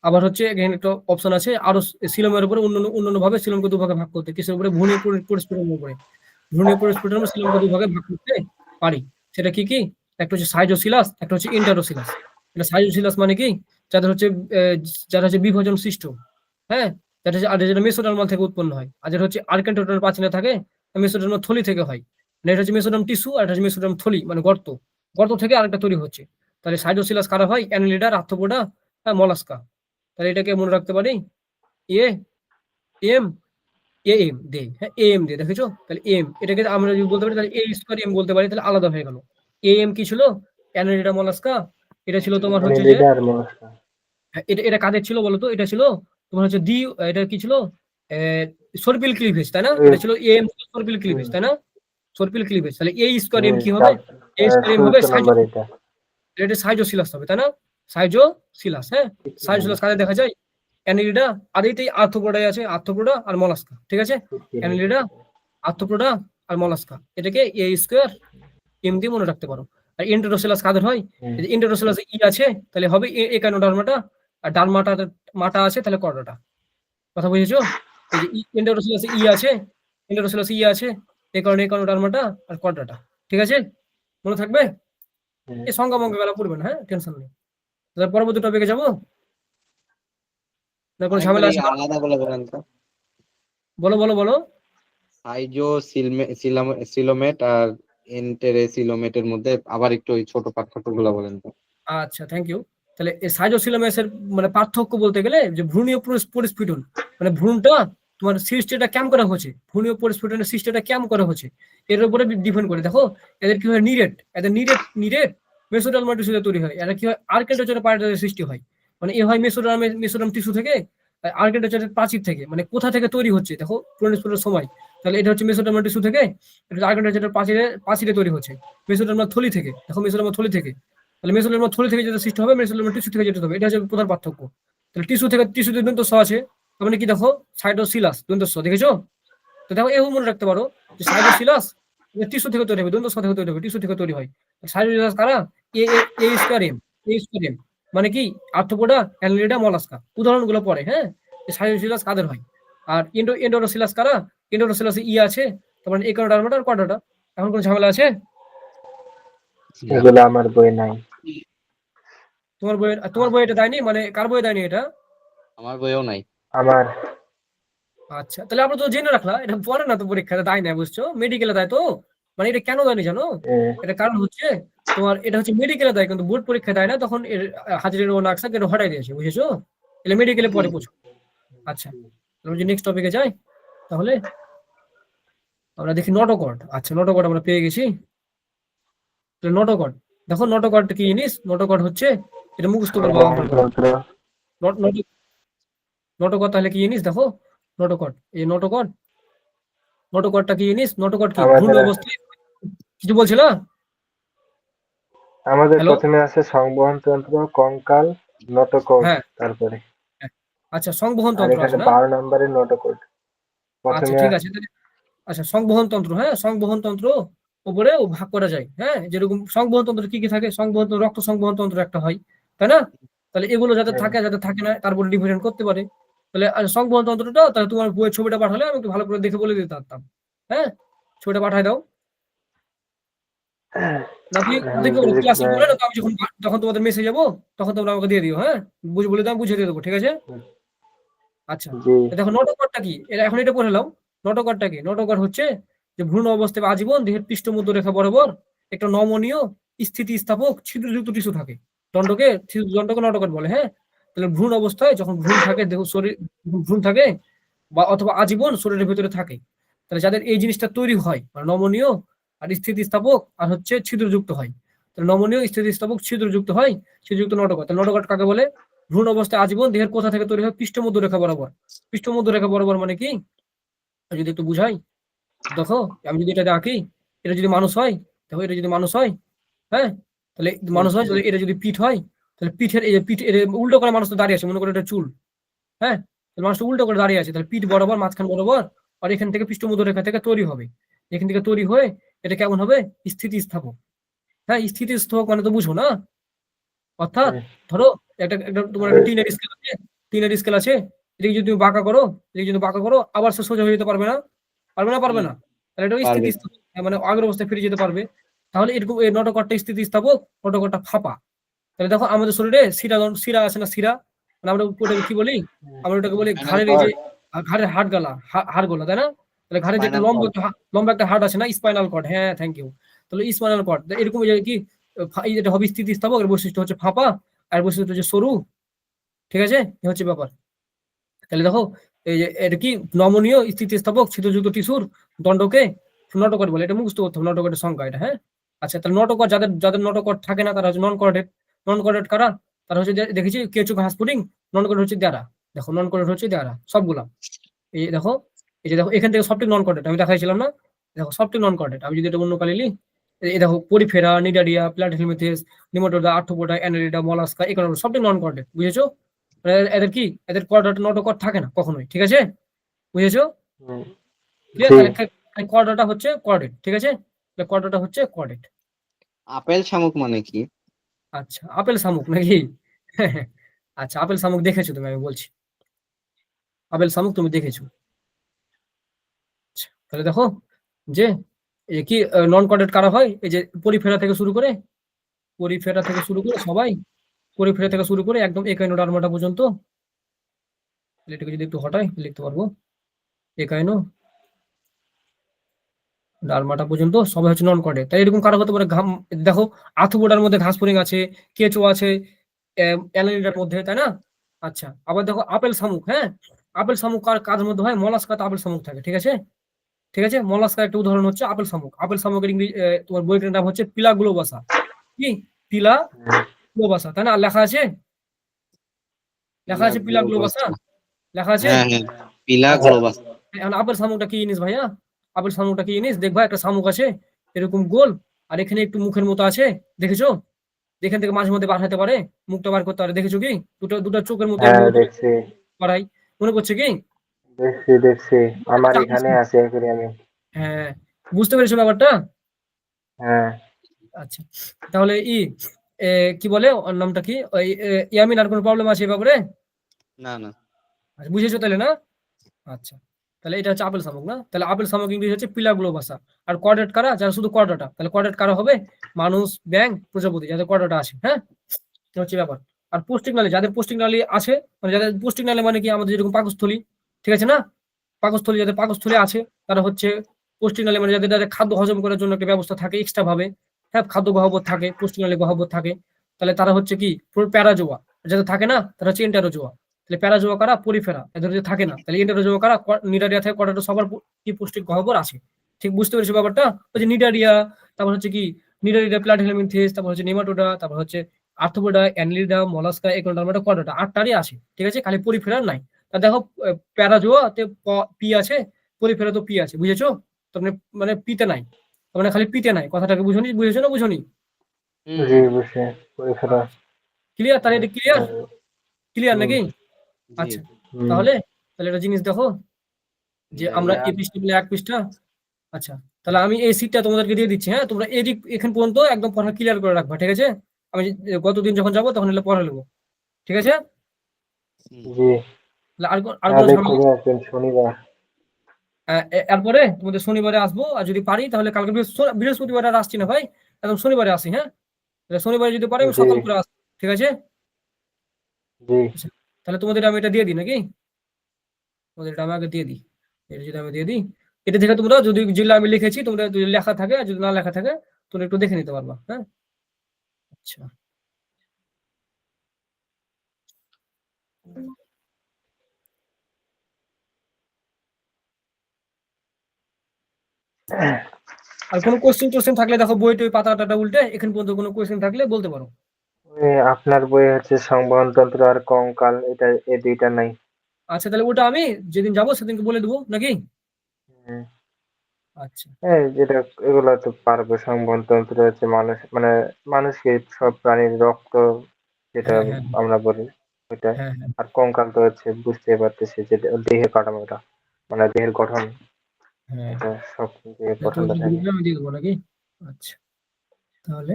আবার হচ্ছে এখানে একটা অপশন আছে আরো সিলোমের উপরে অন্যান্য ভাবে সিলোমকে দুভাগে ভাগ করতে, কিসের উপরে, ভ্রূণীয় পরিস্ফুটনের উপরে। ভ্রূণীয় পরিস্ফুটনের উপরে সিলোমকে দুভাগে ভাগ করতে পারি। সেটা কি কি, একটা হচ্ছে সাইজোসিলাস, একটা হচ্ছে ইন্টারোসিলাস। এটা সাইজোসিলাস মানে কি, যাদের হচ্ছে যারা হচ্ছে বিভাজন সৃষ্ট। হ্যাঁ, যেটা মেসোডার্মাল থেকে উৎপন্ন হয়। আর যেটা হচ্ছে আর্কেন্টোটাল প্রাচীনে থাকে, মেসোডার্মাল থলি থেকে হয়। মানে এটা হচ্ছে মেসোডার্ম টিস্যু, আর এটা হচ্ছে মেসোডার্ম থলি, মানে গর্ত থেকে আরেকটা তৈরি হচ্ছে। তাহলে সাইটোসিলাস কারা হয়, অ্যানিলিডা, আর্থ্রোপোডা, মলাস্কা। তাহলে এটাকে মনে রাখতে পারি এ এম এ এম দে। হ্যাঁ, এ এম দে, দেখেছো? তাহলে এম, এটাকে আমরা যদি বলতে পারি তাহলে এ স্কোয়ার এম বলতে পারি, তাহলে আলাদা হয়ে গেল। এ এম কি ছিল, অ্যানিলিডা, মলাস্কা। এটা ছিল তোমার হচ্ছে যে, অ্যানিলিডা আর মলাস্কা। এটা এটা কাদের ছিল বলতো, এটা ছিল তোমার হচ্ছে এটা কি ছিল, সর্পিল ক্লিভেজ, তাই না? এটা ছিল এম, সর্পিল ক্লিভেজ, তাই না? সর্পিল ক্লিভেজ। তাহলে এ স্কোয়ার এম কি হবে, এ স্কোয়ার এম হবে 16 নাম্বার এটা। এটা সাইজোসিলাস হবে, তাই না? সাইজোসিলাস। হ্যাঁ, সাইজোসিলাস কাদের দেখা যায়, অ্যানিলিডা, আর এইটাই আর্থ্রোপোডায় আছে, আর্থ্রোপোডা আর মলাস্কা। ঠিক আছে, অ্যানিলিডা, আর্থ্রোপোডা আর মলাস্কা। এটাকে এ স্কোয়ার এম দিয়ে মনে রাখতে পারো। আর ইন্টারোসিলাস কাদের হয়, ইন্টারোসিলাস ই আছে, তাহলে হবে একানোডার্মাটা, আর মাটা আছে, তাহলে কর্ডাটা। কথা বুঝেছো? এই যে ইন্টারোসিলাস ই আছে, এই কারণে একানোডার্মাটা আর কর্ডাটা। ঠিক আছে, মনে থাকবে? এই সংজ্ঞা মঙ্গা গেলা পড়বে না। হ্যাঁ, টেনশন নেই। তাহলে পরবর্তী টপিকে যাবো, না কোনো ঝামেলা আছে? আলাদা বলে বলেন তো, বলো বলো বলো। সিলোমেট আর এন্টেরোসিলোমেটের মধ্যে আবার একটু ওই ছোট পার্থক্যগুলো বলেন তো। আচ্ছা, থ্যাংক ইউ। তাহলে এই সাইটোসিলোমেসের মানে পার্থক্য বলতে গেলে, যে ভ্রূণীয় পরিস্ফুটন, মানে ভ্রূণটা তোমার সৃষ্টিটা কেমন করা হচ্ছে, ভ্রূণীয় পরিস্ফুটনের সৃষ্টিটা কেমন করা হচ্ছে, এর উপরে ডিপেন্ড করে। দেখো এদের কি হয়, এদের নিরেট মেসোডার্মাল টিস্যুতে তৈরি হয়। এরা কি হয়, আর্কেন্টোচারের পার্টের সৃষ্টি হয়। মানে এ হয় মেসোডার্ম টিস্যু থেকে, আর্কেন্টোচারের প্রাচীর থেকে। মানে কোথা থেকে তৈরি হচ্ছে দেখো, পুরনের সময়। তাহলে এটা হচ্ছে মেসোডার্মাল টিস্যু থেকে, এটা আর্কেন্টোচারের প্রাচীরে তৈরি হচ্ছে। মেসোডার্মাল থলি থেকে, দেখো মেসোডার্মাল থলি থেকে। তাহলে মেসোডার্মাল থলি থেকে যেটা সৃষ্টি হবে, মেসোডার্মাল টিস্যু থেকে যেটা হবে, এটা হচ্ছে প্রধান পার্থক্য। তাহলে টিস্যুতে দন্ত স আছে, তার মানে কি দেখো, সাইটোসিলাস দন্ত স, দেখেছো? তো দেখো এও মনে রাখতে পারো যে সাইটোসিলাস টিস্যু থেকে তৈরি হবে, দন্ত স থেকে তৈরি হবে, টিস্যু থেকে তৈরি হয়। সাইটোসিলাস কারা, এ এ স্কয়ার এম, মানে কি, আর্থ্রোপোডা, অ্যানিলিডা, মলাস্কা, উদাহরণগুলো পড়ে। হ্যাঁ, সাইটোসিলাস কাদের হয়। আর এন্ডোরোসিলাস কারা, এন্ডোরোসিলাস ই আছে, তার মানে একানোডার্মাটা আর কর্ডাটা। এখন কোনো ঝামেলা আছে? এগুলো আমার বই নাই। তোমার বই এটা দেয়নি, মানে কার বই দেয়নি এটা? আমার বইও নাই। আমার আচ্ছা, তাহলে আমরা তো জেনে রাখলাম, এটা পড়ে না তো, পরীক্ষাতে দেয় না, বুঝছো? মেডিকেলে দেয় তো। মানে এটা কেন দেয়নি জানো? এটা কারণ হচ্ছে তোমার, এটা হচ্ছে মেডিকেলে দেয়, কিন্তু বোর্ড পরীক্ষা দেয় না, তখন এর হাজিরের ও নাকশা কেন হটাই দিয়েছে, বুঝেছো? এলে মেডিকেলে পরে পড়ছো। আচ্ছা, আমরা যে নেক্সট টপিকে যাই, তাহলে আমরা দেখি নটোকর্ড। আচ্ছা, নটোকর্ড আমরা পেয়ে গেছি। নটোকর্ড, দেখো নটোকর্ড কি জিনিস, নটোকর্ড হচ্ছে, এটা মুখস্থ করবো। নটোকর্ড তাহলে কি জিনিস দেখো, নটোকর্ড, এই নটোকর্ডটা কি জিনিস, নটোকর্ড কি, ভ্রূণ অবস্থায়, কিছু বলছিল? আমাদের হ্যালো, প্রথমে আছে সংবহন তন্ত্র, কঙ্কাল, নটোকর্ড, হ্যাঁ তারপরে হ্যাঁ। আচ্ছা, সংবহন আর তন্ত্র এখানে আছে না? 12 নম্বরের নটোকর্ড আচ্ছা, প্রথমে ঠিক আছে। আছে তাহলে। আচ্ছা, সংবহন তন্ত্র, হ্যাঁ, সংবহন তন্ত্র উপরেও ভাগ করা যায়। হ্যাঁ, যেরকম সংবহন তন্ত্র কি কি থাকে, রক্ত সংবহন তন্ত্র একটা হয়, তাই না? তাহলে এগুলো যাতে থাকে যাতে থাকে না তারপর ডিফারেন্ট করতে পারে। তাহলে সংবহন তন্ত্রটা তাহলে তোমার বইয়ের ছবিটা পাঠালে আমি একটু ভালো করে দেখে বলে দিতে পারতাম। হ্যাঁ, ছবিটা পাঠাই দাও। না তুমি দেখবে বেসিক ক্লাসে বলে না, তো আমি যখন তোমাদের মেসে যাবো তখন তোমরা আমাকে দিয়ে দিও। হ্যাঁ, বলে দাও, বুঝিয়ে দিয়ে দেবো, ঠিক আছে? আচ্ছা, জি দেখো নটোকরটা কি, এখন এটা পড়ে নাও। নটোকরটা কি? নটোকর হচ্ছে যে ভ্রূণ অবস্থায় বা আজীবন দেহের পৃষ্ঠ মধ্যরেখা বরাবর একটা নমনীয় স্থিতিস্থাপক ছিদ্রযুক্ত টিস্যু থাকে। দণ্ডকে নটোকর বলে। হ্যাঁ, তাহলে ভ্রূণ অবস্থায় যখন ভ্রূণ থাকে, দেহ শরীর ভ্রূণ থাকে বা অথবা আজীবন শরীরের ভিতরে থাকে, তাহলে যাদের এই জিনিসটা তৈরি হয় মানে নমনীয় আর স্থিতিস্থাপক আর হচ্ছে ছিদ্রযুক্ত হয়, তাহলে নমনীয় স্থিতিস্থাপক ছিদ্রযুক্ত হয়, ছিদ্রযুক্ত নটোকর। তাহলে নটোকর কাকে বলে? ভ্রূণ অবস্থায় আজীবন দেহের কোথা থেকে তৈরি হয়? পৃষ্ঠ মধ্যরেখা বরাবর। পৃষ্ঠ মধ্যরেখা বরাবর মানে কি, আমি যদি একটু বুঝাই, দেখো আমি যদি এটা আঁকি, এটা যদি মানুষ হয়, দেখো এটা যদি মানুষ হয়, হ্যাঁ, তাহলে মানুষ হয়, তাহলে এটা যদি পিঠ হয়, তাহলে পিঠের এই যে পিঠ এর উল্টো করে মানুষ তো দাঁড়িয়ে আছে, মনে করো এটা চুল। হ্যাঁ, তাহলে মানুষটা উল্টো করে দাঁড়িয়ে আছে, তাহলে পিঠ বরাবর মাঝখান বরাবর, আর এখান থেকে পৃষ্ঠ মধ্যরেখা থেকে তৈরি হবে। এখান থেকে তৈরি হয়ে এটা কেমন হবে? স্থিতিস্থাপক। হ্যাঁ, স্থিতিস্থাপক মানে তো বুঝো না? অর্থাৎ ধরো একটা তোমার একটা টিনের স্কেল আছে, টিনের স্কেল আছে, এটাকে যদি তুমি বাঁকা করো, এটাকে যদি বাঁকা করো আবার সে সোজা হয়ে যেতে পারবে না? পারবে না? তাহলে এটা পারবে। স্থিতিস্থাপক, মানে আগের অবস্থায় ফিরে যেতে পারবে। তাহলে এরকম এই নটোকরটা স্থিতিস্থাপক, নটোকরটা ফাঁপা। তাহলে দেখো আমাদের শরীরে শিরা আছে না, শিরা, মানে আমরা ওটাকে কি বলি? আমরা ওটাকে বলি স্পাইনাল ঘাড়ের এই যে কর্ড। ঘাড়ের হাড়গোলা, তাই না? তাহলে ঘাড়ে যে একটা স্পাইনাল কর্ড। লম্বা একটা হাড় আছে না, স্পাইনাল কর্ড। হ্যাঁ, থ্যাংক ইউ। তাহলে স্পাইনাল কর্ড এরকম যে কি, এই যেটা হবে স্থিতিস্থাপক, এর বৈশিষ্ট্য হচ্ছে ফাঁপা, আর বৈশিষ্ট্য হচ্ছে সরু। ঠিক আছে, এই হচ্ছে ব্যাপার। তাহলে দেখো এই যে এটা কি, নমনীয় স্থিতিস্থাপক ছিদ্রযুক্ত টিস্যুর দণ্ডকে নটোকর বলে। এটা মুখস্থ করতে হবে, নটোকরের সংজ্ঞা এটা। হ্যাঁ, আচ্ছা, তাহলে নটোকর যাদের যাদের নটোকর থাকে না তারা হচ্ছে নন কর্ডেট। নন কর্ডেট কারা? তারা হচ্ছে দেখেছি কেঁচো ঘাস পুডিং। নন কর্ডেট হচ্ছে দেয়ারা। দেখো নন কর্ডেট হচ্ছে দেয়ারা সবগুলা। এই দেখো, এই যে দেখো এখান থেকে সবটি নন কর্ডেট, আমি দেখাইছিলাম না? দেখো সবটি নন কর্ডেট। আমি যদি এটা অন্য কালিলি, এই দেখো Porifera, Cnidaria, Platyhelminthes, Nematoda, Arthropoda, Annelida, Mollusca, এগুলো সবটি নন কর্ডেট। বুঝেছো? এদের কি, এদের কর্ডাট নটোকর থাকে না কখনোই। ঠিক আছে, বুঝেছো? ক্লিয়ার? জি তাহলে কর্ডাটা হচ্ছে কর্ডেট। ঠিক আছে, তাহলে কর্ডাটা হচ্ছে কর্ডেট। আপেল শামুক মানে কি? আচ্ছা, আপেল শামুক নাকি? আচ্ছা, আপেল শামুক দেখেছো তুমি, আমি বলছি। আপেল শামুক তুমি দেখেছো। আচ্ছা, তাহলে দেখো যে এই কি নন কর্ডেট কারা হয়? এই যে পরিফেরা থেকে শুরু করে, পরিফেরা থেকে শুরু করে সবাই, পরিফেরা থেকে শুরু করে একদম একাইনোডার্মাটা পর্যন্ত। তাহলে এটাকে যদি একটু হটাই লিখতে পারবো, একাইনো ডারমাটা পর্যন্ত সবাই হচ্ছে নন কর্ডেট। তাই এরকম কারো হতে পারে দেখো আর্থ্রোপোডার মধ্যে ঘাস ফড়িং আছে, কেঁচো আছে অ্যানালিডার মধ্যে, তাই না? আচ্ছা, আবার দেখো আপেল শামুক। হ্যাঁ, আপেল শামুক কার মধ্যে হয়? মলাস্কাতে আপেল শামুক থাকে। ঠিক আছে, ঠিক আছে, মলাস্কার একটা উদাহরণ হচ্ছে আপেল শামুক। আপেল শামুকের ইংরেজি তোমার বইটার নাম হচ্ছে পিলা গ্লোবাসা। কি? পিলা গ্লোবাসা, তাই না? লেখা আছে, লেখা আছে পিলা গ্লোবাসা, লেখা আছে। হ্যাঁ হ্যাঁ, পিলা আচ্ছা, গ্লোবাস। এখন আপেল শামুকটা কি জিনিস ভাইয়া? আপেল শামুকটা কি জিনিস? দেখবা একটা শামুক আছে এরকম গোল, আর এখানে একটু মুখের মতো আছে, দেখেছো? এখান থেকে মাঝে মধ্যে বার হতে পারে, মুখটা বার করতে পারে, দেখেছো কি? দুটো চোখের মধ্যে হ্যাঁ দেখছি বাড়াই, মনে করছে কি? দেখছি আমার আচ্ছা, এখানে আছে অ্যাকুয়ারিয়ামে। হ্যাঁ, বুঝতে পেরেছো ব্যাপারটা? হ্যাঁ আচ্ছা, তাহলে কি বলে ওর নামটা কি, ওই ইয়ামিন, আর কোনো প্রবলেম আছে এই ব্যাপারে? না না। আচ্ছা, বুঝেছো তাহলে না? আচ্ছা, তাহলে এটা হচ্ছে আপেল শামুক না? তাহলে আপেল শামুক ইংরেজি হচ্ছে পিলা গ্লোবাসা। আর কর্ডেট কারা? যারা শুধু কর্ডাটা, তাহলে কর্ডেট কারা হবে? মানুষ, ব্যাঙ, প্রজাপতি, যাদের কর্ডাটা আছে। হ্যাঁ, এটা হচ্ছে ব্যাপার। আর পোস্টিং নালী, যাদের পোস্টিং নালী আছে, মানে যাদের পোস্টিং নালী মানে কি, আমাদের যেরকম পাকস্থলী, ঠিক আছে না? পাকস্থলী, যাদের পাকস্থলী আছে তারা হচ্ছে পোস্টিং নালী, মানে যাদের খাদ্য হজম করার জন্য একটা ব্যবস্থা থাকে এক্সট্রা ভাবে। হ্যাঁ, খাদ্য গহ্বর থাকে, পোস্টিং নালী গহ্বর থাকে। তাহলে তারা হচ্ছে কি প্যারাজোয়া। যাদের থাকে না তারা হচ্ছে এন্টারোজোয়া। তাহলে প্যারাজোয়া কারা? পরিফেরা। এদের যদি থাকে না তাহলে এন্টারোজোয়া কারা? নিডারিয়া থেকে কর্ডাটা সবার কি পুষ্টিক গহ্বর আছে। ঠিক বুঝতে পেরেছো ব্যাপারটা? ওই যে নিডারিয়া, তারপর হচ্ছে কি নিডারিয়া, প্লাটিহেলমিনথেস, তারপর হচ্ছে নেমাটোডা, তারপর হচ্ছে আর্থ্রোপোডা, অ্যানালিডা, মলাস্কা, একুইনোডার্মাটা, কর্ডাটা, 8টারই আছে। ঠিক আছে, খালি পরিফেরার নাই। তা দেখো প্যারাজোয়াতে পি আছে, পরিফেরা তো পি আছে। বুঝেছো? তার মানে পিতে নাই, তার মানে খালি পিতে নাই। কথাটাকে বুঝেছো না বুঝোনি? জি বুঝছি পরিফেরা। ক্লিয়ার? তাহলে এটা ক্লিয়ার? ক্লিয়ার নাকি? জি। আচ্ছা, তাহলে তাহলে একটা জিনিস দেখো যে আমরা এই পৃষ্ঠা মিলে এক পৃষ্ঠা। আচ্ছা, তাহলে আমি এই সিটটা তোমাদেরকে দিয়ে দিচ্ছি। হ্যাঁ, তোমরা এদিক এখান পর্যন্ত একদম পড়া ক্লিয়ার করে রাখবা। ঠিক আছে, আমি গতদিন যখন যাবো তখন এলে পড়া নেবো। ঠিক আছে? জি, আর কোনো তাহলে ঝামেলা? কবে আসবেন? শনিবার? এরপরে তোমাদের শনিবারে আসবো, আর যদি পারি তাহলে কালকে বৃহস্পতিবারে আর আসছি না ভাই, একদম শনিবারে আসি। হ্যাঁ, তাহলে শনিবারে যদি পারি আমি জি, সকাল করে আসবো, ঠিক আছে? জি, আচ্ছা, তাহলে তোমাদের আমি এটা দিয়ে দিই নাকি? তোমাদের এটা আমি আগে দিয়ে দিই। এটা যদি আমি দিয়ে দিই, এটা থেকে তোমরা যদি যেগুলো আমি লিখেছি তোমরা যদি লেখা থাকে, আর যদি না লেখা থাকে তোমরা একটু দেখে নিতে পারবা। হ্যাঁ, আচ্ছা। আর কোনো কোশ্চেন থাকলে দেখো, বই টই পাতা উল্টে এখান পর্যন্ত কোনো কোশ্চেন থাকলে বলতে পারো। আপনার বইয়ে হচ্ছে সংবহনতন্ত্র আর কঙ্কাল, এটা এই দুইটা নাই। আচ্ছা, তাহলে ওটা আমি যেদিন যাবো সেদিনকে বলে দেবো নাকি? হুম। আচ্ছা। হ্যাঁ, যেটা এগুলো তো পারবো। সংবহনতন্ত্র হচ্ছে মানুষ, মানে মানুষকে সব প্রাণীর রক্ত, যেটা হ্যাঁ, হ্যাঁ, আমরা বলি ওইটা। হ্যাঁ, হ্যাঁ, আর কঙ্কাল তো হচ্ছে বুঝতে পারতেছি যে দেহের কাঠামোটা, মানে দেহের গঠন, হ্যাঁ। এটা সব দিয়ে তাহলে গঠনটা তোমাদের থাকে। গ্রুপে আমি দিয়ে দেবো নাকি? আচ্ছা, তাহলে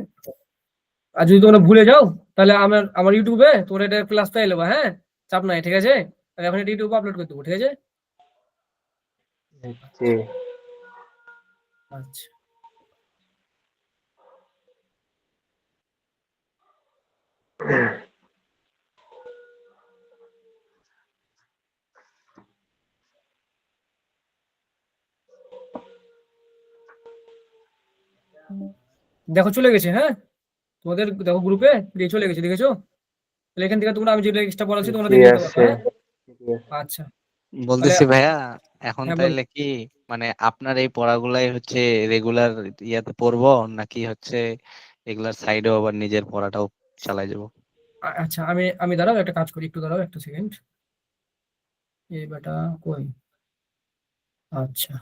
আর যদি তোমরা ভুলে যাও তাহলে আমার ইউটিউবে তোমরা এটা ক্লাস পেয়ে নেবা। হ্যাঁ, চাপ নাই, ঠিক আছে? আর এখন এটা ইউটিউবে আপলোড করে দেবো, ঠিক আছে? জি, আচ্ছা, দেখো চলে গেছে। হ্যাঁ, তোমাদের দেখো গ্রুপে দিয়ে চলে গেছে, দেখেছো? তাহলে এখান থেকে তোমরা আমি যেগুলো এক্সট্রা পড়াচ্ছি তোমরা জি দেখে নিতে পারবে। আসছে, হ্যাঁ, জি আসছে। আচ্ছা, তাহলে বলতেছি ভাইয়া, এখন হ্যাঁ বল। তাইলে কি মানে আপনার এই পড়াগুলাই হচ্ছে রেগুলার ইয়াতে পড়বো, নাকি হচ্ছে এগুলার সাইডেও আবার নিজের পড়াটাও চালাই যাবো? আচ্ছা, আমি দাঁড়াও একটা কাজ করি, একটু দাঁড়াও একটা সেকেন্ড। এই বেটা কই? আচ্ছা,